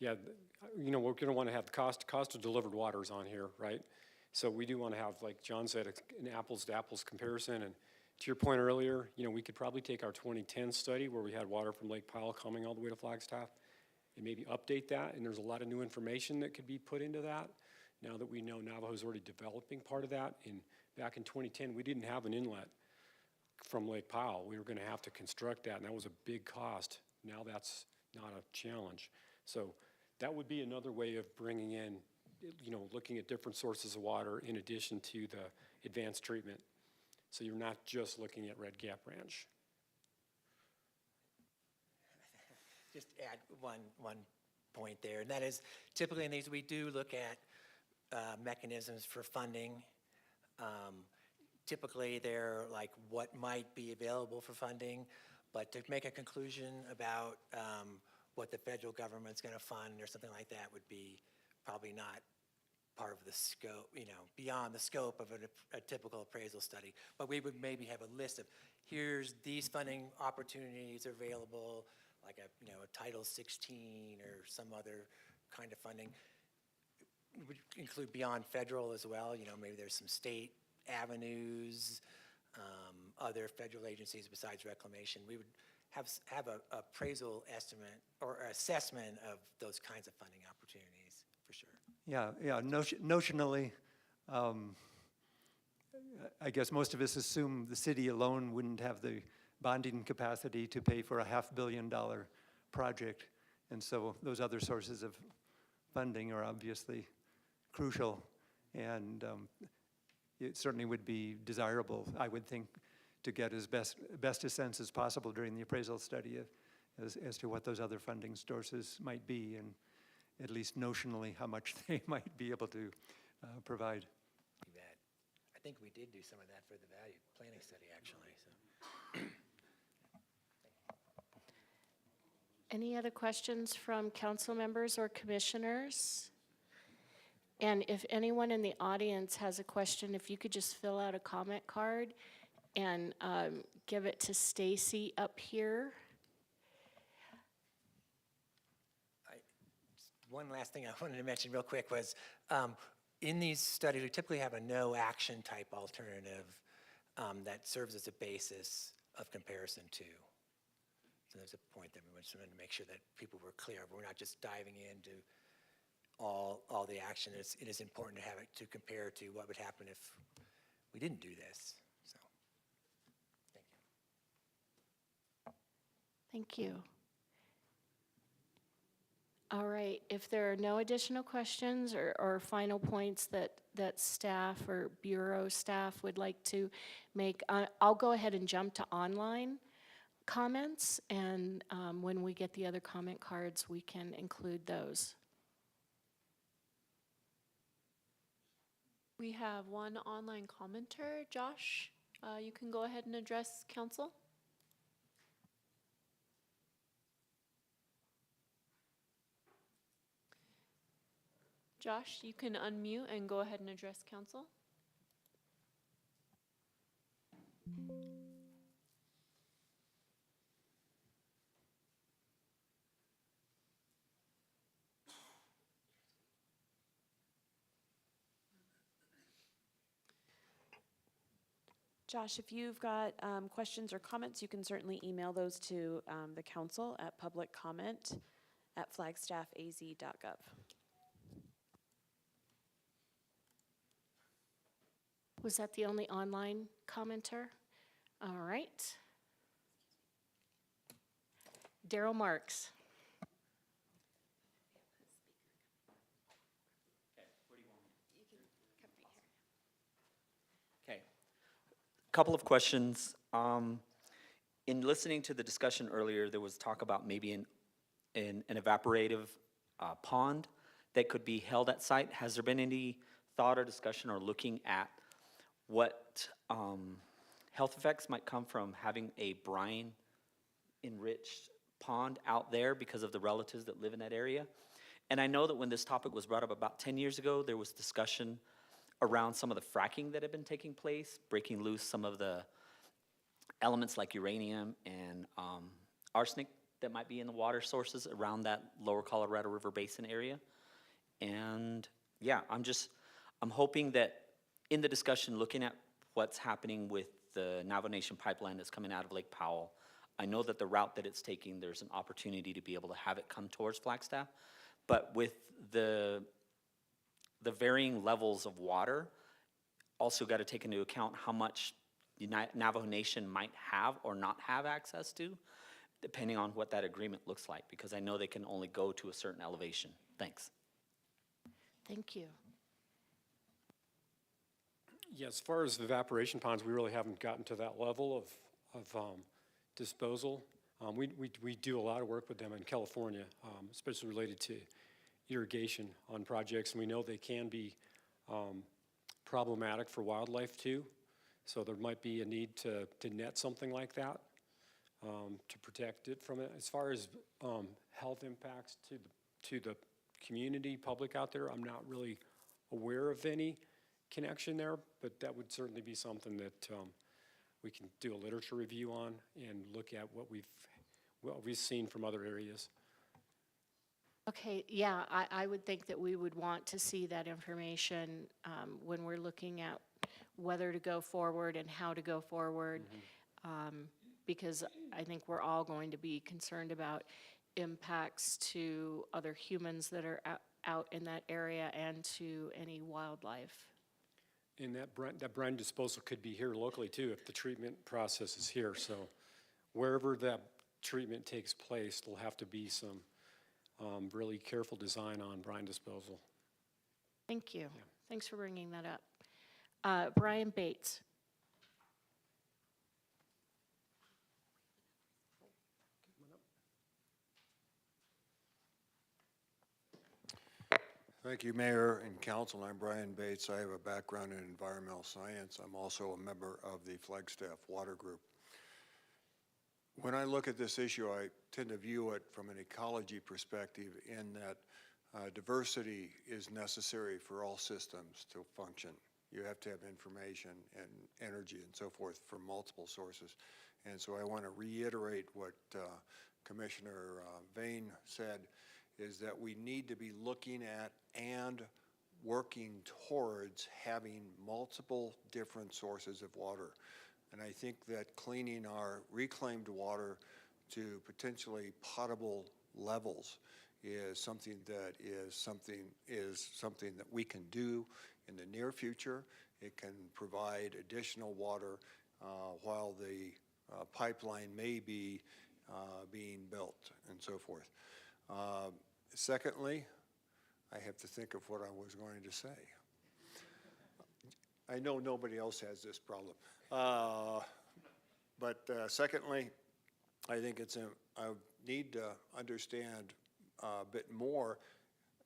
Yeah, we're going to want to have the cost of delivered waters on here, right? So we do want to have, like John said, an apples to apples comparison. And to your point earlier, we could probably take our 2010 study where we had water from Lake Powell coming all the way to Flagstaff and maybe update that. And there's a lot of new information that could be put into that now that we know Navajo's already developing part of that. And back in 2010, we didn't have an inlet from Lake Powell. We were going to have to construct that, and that was a big cost. Now that's not a challenge. So that would be another way of bringing in, looking at different sources of water in addition to the advanced treatment. So you're not just looking at Red Gap Ranch. Just add one point there, and that is typically in these we do look at mechanisms for funding. Typically they're like what might be available for funding, but to make a conclusion about what the federal government's going to fund or something like that would be probably not part of the scope, beyond the scope of a typical appraisal study. But we would maybe have a list of, here's these funding opportunities available, like a Title 16 or some other kind of funding. It would include beyond federal as well, maybe there's some state avenues, other federal agencies besides reclamation. We would have a appraisal estimate or assessment of those kinds of funding opportunities for sure. Yeah, notionally, I guess most of us assume the city alone wouldn't have the bonding capacity to pay for a $500 million project. And so those other sources of funding are obviously crucial. And it certainly would be desirable, I would think, to get as best a sense as possible during the appraisal study as to what those other funding sources might be, and at least notionally how much they might be able to provide. You bet. I think we did do some of that for the value planning study, actually. So. Any other questions from council members or commissioners? And if anyone in the audience has a question, if you could just fill out a comment card and give it to Stacy up here. One last thing I wanted to mention real quick was, in these studies, we typically have a no action type alternative that serves as a basis of comparison too. So there's a point that we just wanted to make sure that people were clear. We're not just diving into all the action. It is important to have it to compare to what would happen if we didn't do this. So, thank you. Thank you. All right, if there are no additional questions or final points that staff or bureau staff would like to make, I'll go ahead and jump to online comments, and when we get the other comment cards, we can include those. We have one online commenter. Josh, you can go ahead and address council. Josh, you can unmute and go ahead and address council. Josh, if you've got questions or comments, you can certainly email those to the council at publiccomment@flagstaffaz.gov. Was that the only online commenter? All right. Daryl Marks. Okay. Couple of questions. In listening to the discussion earlier, there was talk about maybe an evaporative pond that could be held at site. Has there been any thought or discussion or looking at what health effects might come from having a brine-enriched pond out there because of the relatives that live in that area? And I know that when this topic was brought up about 10 years ago, there was discussion around some of the fracking that had been taking place, breaking loose some of the elements like uranium and arsenic that might be in the water sources around that lower Colorado River Basin area. And yeah, I'm hoping that in the discussion, looking at what's happening with the Navajo Nation pipeline that's coming out of Lake Powell, I know that the route that it's taking, there's an opportunity to be able to have it come towards Flagstaff. But with the varying levels of water, also got to take into account how much Navajo Nation might have or not have access to, depending on what that agreement looks like, because I know they can only go to a certain elevation. Thanks. Thank you. Yeah, as far as evaporation ponds, we really haven't gotten to that level of disposal. We do a lot of work with them in California, especially related to irrigation on projects, and we know they can be problematic for wildlife too. So there might be a need to net something like that to protect it from it. As far as health impacts to the community, public out there, I'm not really aware of any connection there, but that would certainly be something that we can do a literature review on and look at what we've seen from other areas. Okay, yeah, I would think that we would want to see that information when we're looking at whether to go forward and how to go forward, because I think we're all going to be concerned about impacts to other humans that are out in that area and to any wildlife. And that brine disposal could be here locally too, if the treatment process is here. So wherever that treatment takes place, there'll have to be some really careful design on brine disposal. Thank you. Yeah. Thanks for bringing that up. Brian Bates. Thank you, Mayor and Council. I'm Brian Bates. I have a background in environmental science. I'm also a member of the Flagstaff Water Group. When I look at this issue, I tend to view it from an ecology perspective in that diversity is necessary for all systems to function. You have to have information and energy and so forth from multiple sources. And so I want to reiterate what Commissioner Vane said, is that we need to be looking at and working towards having multiple different sources of water. And I think that cleaning our reclaimed water to potentially potable levels is something that we can do in the near future. It can provide additional water while the pipeline may be being built and so forth. Secondly, I have to think of what I was going to say. I know nobody else has this problem. But secondly, I think I need to understand a bit more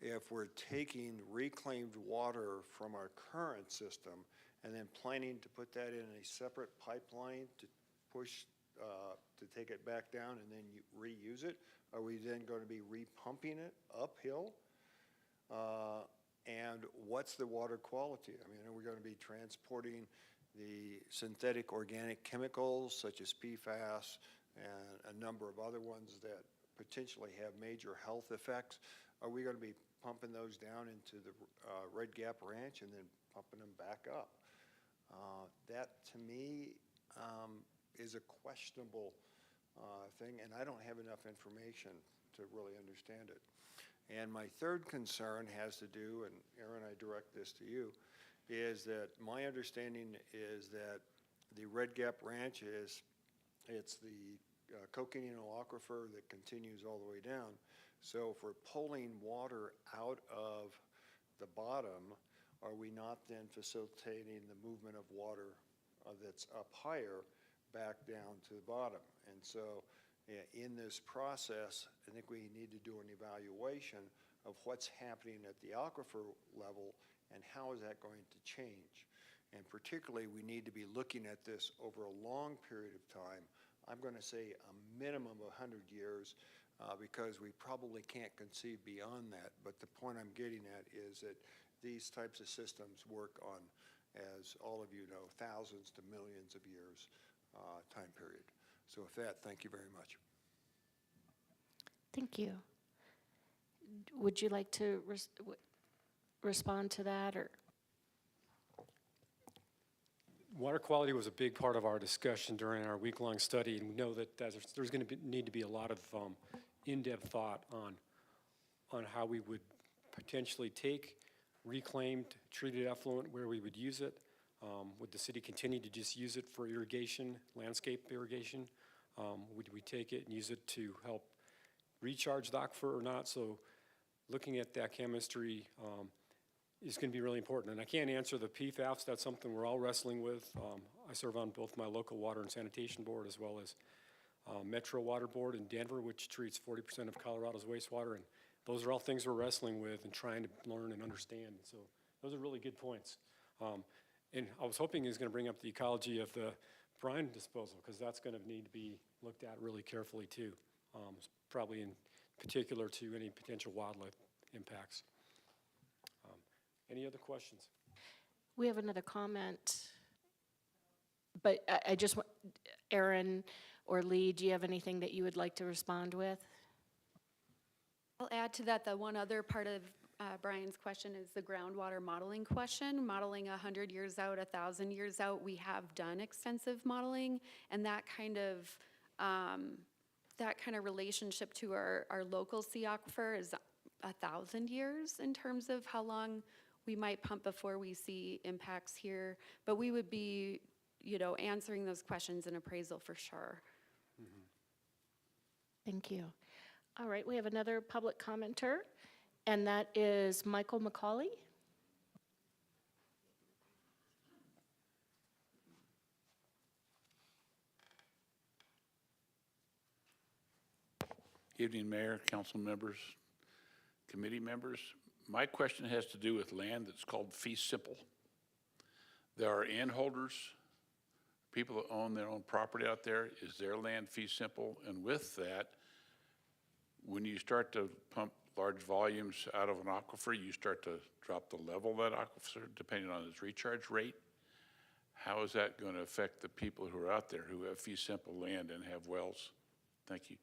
if we're taking reclaimed water from our current system and then planning to put that in a separate pipeline to push, to take it back down and then reuse it. Are we then going to be repumping it uphill? And what's the water quality? I mean, are we going to be transporting the synthetic organic chemicals such as PFAS and a number of other ones that potentially have major health effects? Are we going to be pumping those down into the Red Gap Ranch and then pumping them back up? That, to me, is a questionable thing, and I don't have enough information to really understand it. And my third concern has to do, and Aaron, I direct this to you, is that my understanding is that the Red Gap Ranch it's the cochineal aquifer that continues all the way down. So if we're pulling water out of the bottom, are we not then facilitating the movement of water that's up higher back down to the bottom? And so in this process, I think we need to do an evaluation of what's happening at the aquifer level and how is that going to change. And particularly, we need to be looking at this over a long period of time. I'm going to say a minimum of 100 years because we probably can't conceive beyond that. But the point I'm getting at is that these types of systems work on, as all of you know, thousands to millions of years time period. So with that, thank you very much. Thank you. Would you like to respond to that, or? Water quality was a big part of our discussion during our week-long study, and we know that there's going to need to be a lot of in-depth thought on how we would potentially take reclaimed treated effluent, where we would use it, Would the city continue to just use it for irrigation, landscape irrigation? Would we take it and use it to help recharge the aquifer or not? So looking at that chemistry is going to be really important. And I can't answer the PFAS. That's something we're all wrestling with. I serve on both my local water and sanitation board as well as Metro Water Board in Denver, which treats 40% of Colorado's wastewater. And those are all things we're wrestling with and trying to learn and understand. So those are really good points. And I was hoping he was going to bring up the ecology of the brine disposal, because that's going to need to be looked at really carefully too, probably in particular to any potential wildlife impacts. Any other questions? We have another comment, but I just want, Aaron or Lee, do you have anything that you would like to respond with? I'll add to that, the one other part of Brian's question is the groundwater modeling question. Modeling 100 years out, 1,000 years out, we have done extensive modeling, and that kind of relationship to our local sea aquifer is 1,000 years in terms of how long we might pump before we see impacts here. But we would be, answering those questions in appraisal for sure. Thank you. All right, we have another public commenter, and that is Michael McCauley. Evening, Mayor, council members, committee members. My question has to do with land that's called fee simple. There are inn holders, people that own their own property out there. Is their land fee simple? And with that, when you start to pump large volumes out of an aquifer, you start to drop the level of that aquifer depending on its recharge rate. How is that going to affect the people who are out there who have fee simple land and have wells? Thank you.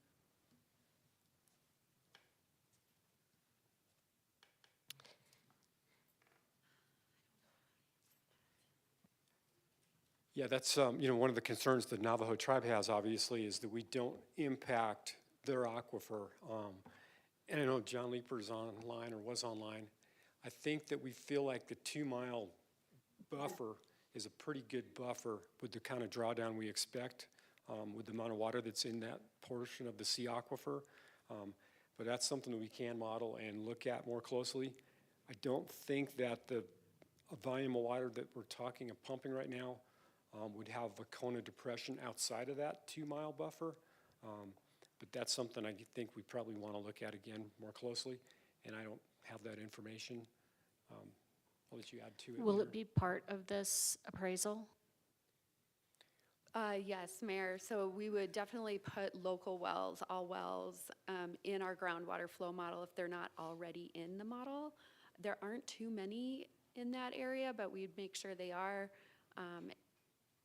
Yeah, that's one of the concerns the Navajo tribe has, obviously, is that we don't impact their aquifer. And I know John Leeper's online or was online. I think that we feel like the 2-mile buffer is a pretty good buffer with the kind of drawdown we expect with the amount of water that's in that portion of the sea aquifer. But that's something that we can model and look at more closely. I don't think that the volume of water that we're talking of pumping right now would have a cone of depression outside of that 2-mile buffer. But that's something I think we probably want to look at again more closely, and I don't have that information. I'll let you add to it. Will it be part of this appraisal? Yes, Mayor. So we would definitely put local wells, all wells, in our groundwater flow model if they're not already in the model. There aren't too many in that area, but we'd make sure they are.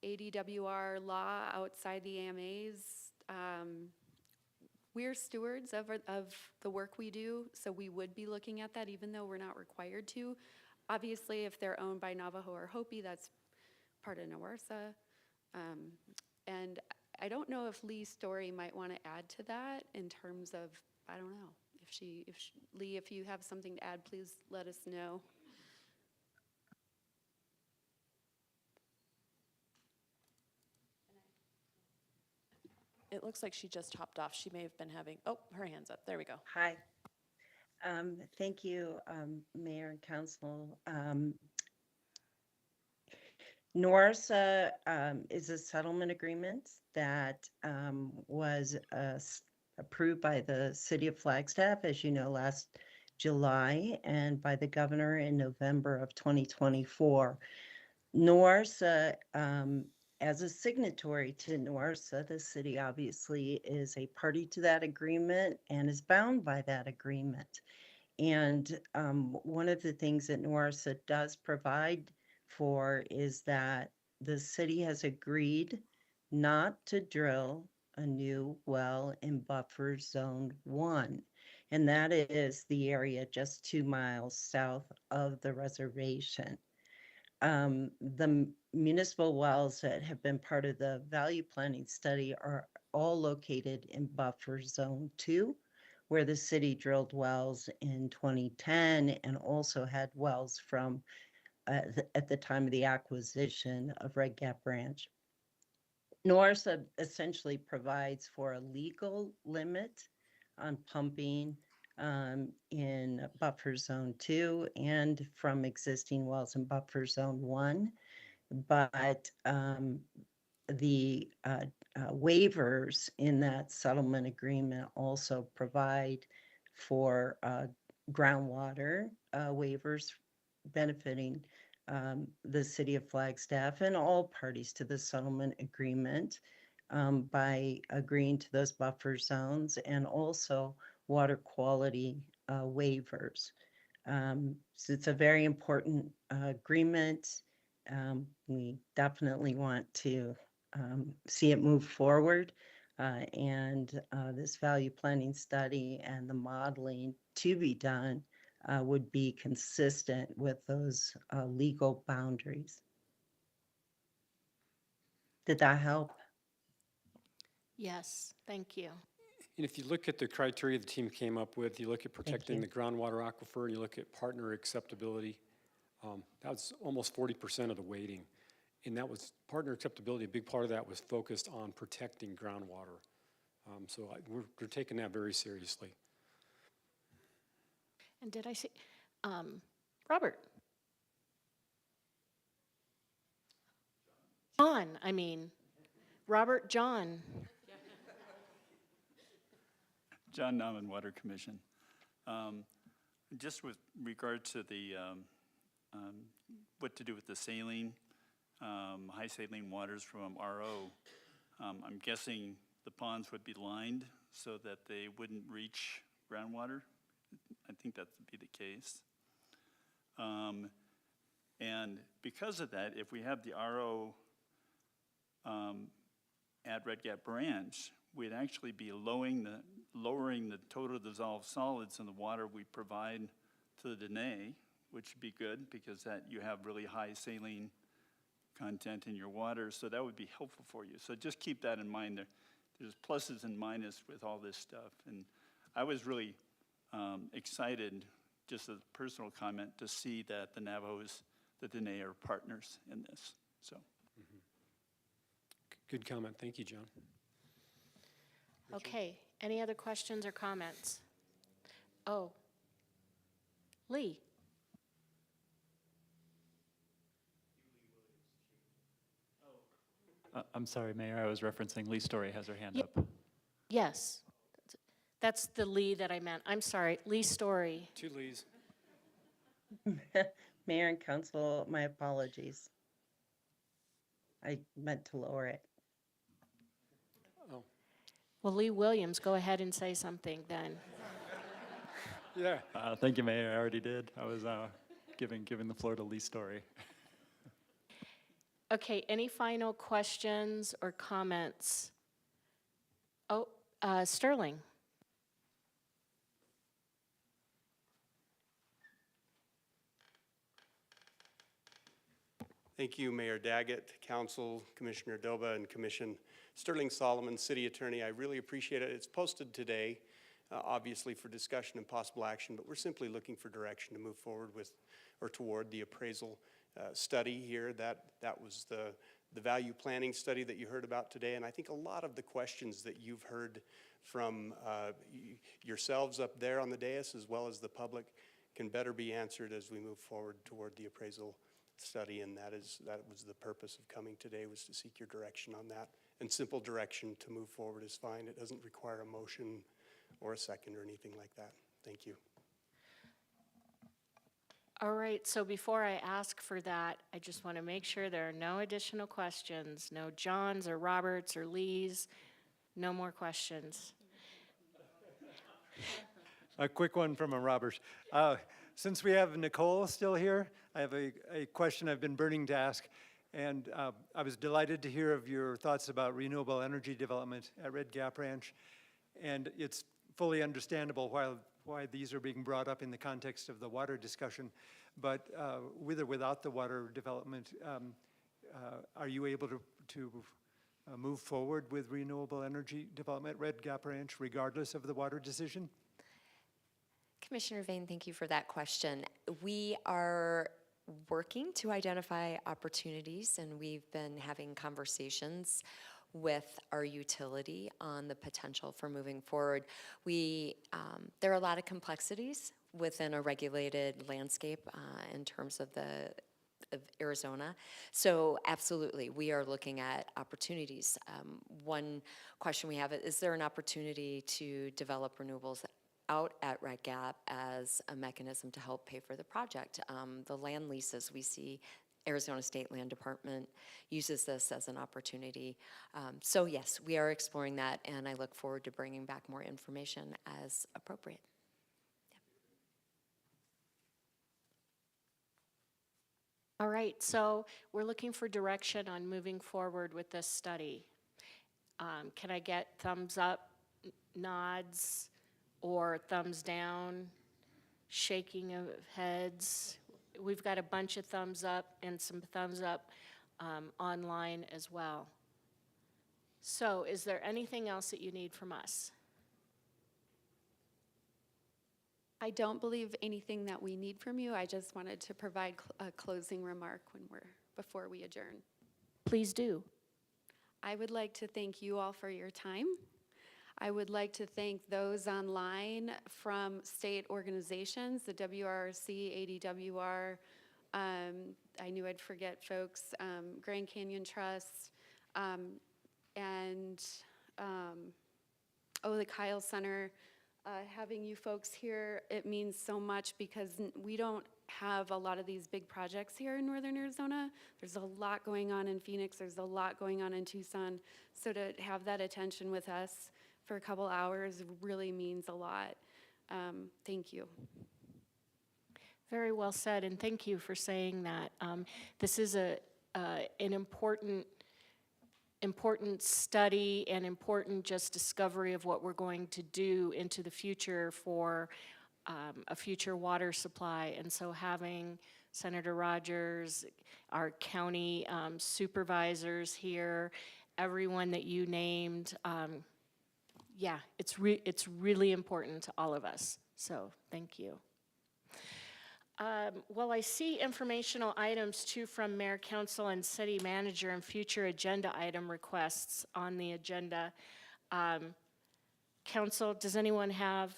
ADWR law outside the AMAs, we're stewards of the work we do, so we would be looking at that even though we're not required to. Obviously, if they're owned by Navajo or Hopi, that's part of NWRSA. And I don't know if Lee Story might want to add to that in terms of, I don't know. Lee, if you have something to add, please let us know. It looks like she just hopped off. She may have been having, oh, her hand's up. There we go. Hi. Thank you, Mayor and Council. NWRSA is a settlement agreement that was approved by the City of Flagstaff, as you know, last July, and by the governor in November of 2024. NWRSA, as a signatory to NWRSA, the city obviously is a party to that agreement and is bound by that agreement. And one of the things that NWRSA does provide for is that the city has agreed not to drill a new well in buffer zone 1. And that is the area just 2 miles south of the reservation. The municipal wells that have been part of the value planning study are all located in buffer zone 2, where the city drilled wells in 2010 and also had wells from at the time of the acquisition of Red Gap Ranch. Norris essentially provides for a legal limit on pumping in buffer zone 2 and from existing wells in buffer zone 1. But the waivers in that settlement agreement also provide for groundwater waivers benefiting the city of Flagstaff and all parties to the settlement agreement by agreeing to those buffer zones and also water quality waivers. So it's a very important agreement. We definitely want to see it move forward. And this value planning study and the modeling to be done would be consistent with those legal boundaries. Did that help? Yes, thank you. And if you look at the criteria the team came up with, you look at protecting the groundwater aquifer, and you look at partner acceptability, that was almost 40% of the weighting. And that was partner acceptability, a big part of that was focused on protecting groundwater. So we're taking that very seriously. And did I see, Robert? John, I mean, Robert John. John Nauman, Water Commission. Just with regard to the what to do with the saline, high saline waters from RO, I'm guessing the ponds would be lined so that they wouldn't reach groundwater. I think that would be the case. And because of that, if we have the RO at Red Gap Branch, we'd actually be lowering the total dissolved solids in the water we provide to the Dene, which would be good because that you have really high saline content in your water, so that would be helpful for you. So just keep that in mind. There's pluses and minuses with all this stuff, and I was really excited, just as a personal comment, to see that the Navajos, the Dene, are partners in this. So. Good comment. Thank you, John. Okay, any other questions or comments? Oh, Lee. I'm sorry, Mayor, I was referencing Lee Story has her hand up. Yes, that's the Lee that I meant. I'm sorry, Lee Story. 2 Lees. Mayor and Council, my apologies. I meant to lower it. Oh. Well, Lee Williams, go ahead and say something then. Yeah. Thank you, Mayor, I already did. I was giving the floor to Lee Story. Okay, any final questions or comments? Oh, Sterling. Thank you, Mayor Daggett, Council, Commissioner Doba, and Commission. Sterling Solomon, City Attorney. I really appreciate it. It's posted today, obviously for discussion and possible action, but we're simply looking for direction to move forward with or toward the appraisal study here. That was the value planning study that you heard about today, and I think a lot of the questions that you've heard from yourselves up there on the dais as well as the public can better be answered as we move forward toward the appraisal study, and that was the purpose of coming today, was to seek your direction on that. And simple direction to move forward is fine. It doesn't require a motion or a second or anything like that. Thank you. All right, so before I ask for that, I just want to make sure there are no additional questions, no Johns or Roberts or Lees, no more questions. A quick one from a Robert. Since we have Nicole still here, I have a question I've been burning to ask. And I was delighted to hear of your thoughts about renewable energy development at Red Gap Ranch. And it's fully understandable why these are being brought up in the context of the water discussion. But with or without the water development, are you able to move forward with renewable energy development at Red Gap Ranch regardless of the water decision? Commissioner Vane, thank you for that question. We are working to identify opportunities, and we've been having conversations with our utility on the potential for moving forward. There are a lot of complexities within a regulated landscape in terms of Arizona. So absolutely, we are looking at opportunities. One question we have is there an opportunity to develop renewables out at Red Gap as a mechanism to help pay for the project? The land leases we see, Arizona State Land Department uses this as an opportunity. So yes, we are exploring that, and I look forward to bringing back more information as appropriate. All right, so we're looking for direction on moving forward with this study. Can I get thumbs up, nods, or thumbs down, shaking of heads? We've got a bunch of thumbs up and some thumbs up online as well. So is there anything else that you need from us? I don't believe anything that we need from you. I just wanted to provide a closing remark before we adjourn. Please do. I would like to thank you all for your time. I would like to thank those online from state organizations, the WRC, ADWR, I knew I'd forget folks, Grand Canyon Trust, and the Kyle Center. Having you folks here, it means so much because we don't have a lot of these big projects here in Northern Arizona. There's a lot going on in Phoenix. There's a lot going on in Tucson. So to have that attention with us for a couple hours really means a lot. Thank you. Very well said, and thank you for saying that. This is an important study and important just discovery of what we're going to do into the future for a future water supply. And so having Senator Rogers, our county supervisors here, everyone that you named, yeah, it's really important to all of us. So thank you. Well, I see informational items too from Mayor, Council, and City Manager and future agenda item requests on the agenda. Council, does anyone have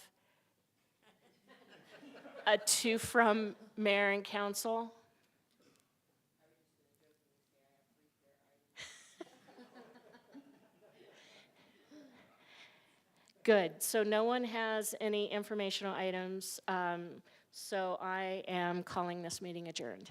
a two from Mayor and Council? Good, so no one has any informational items. So I am calling this meeting adjourned.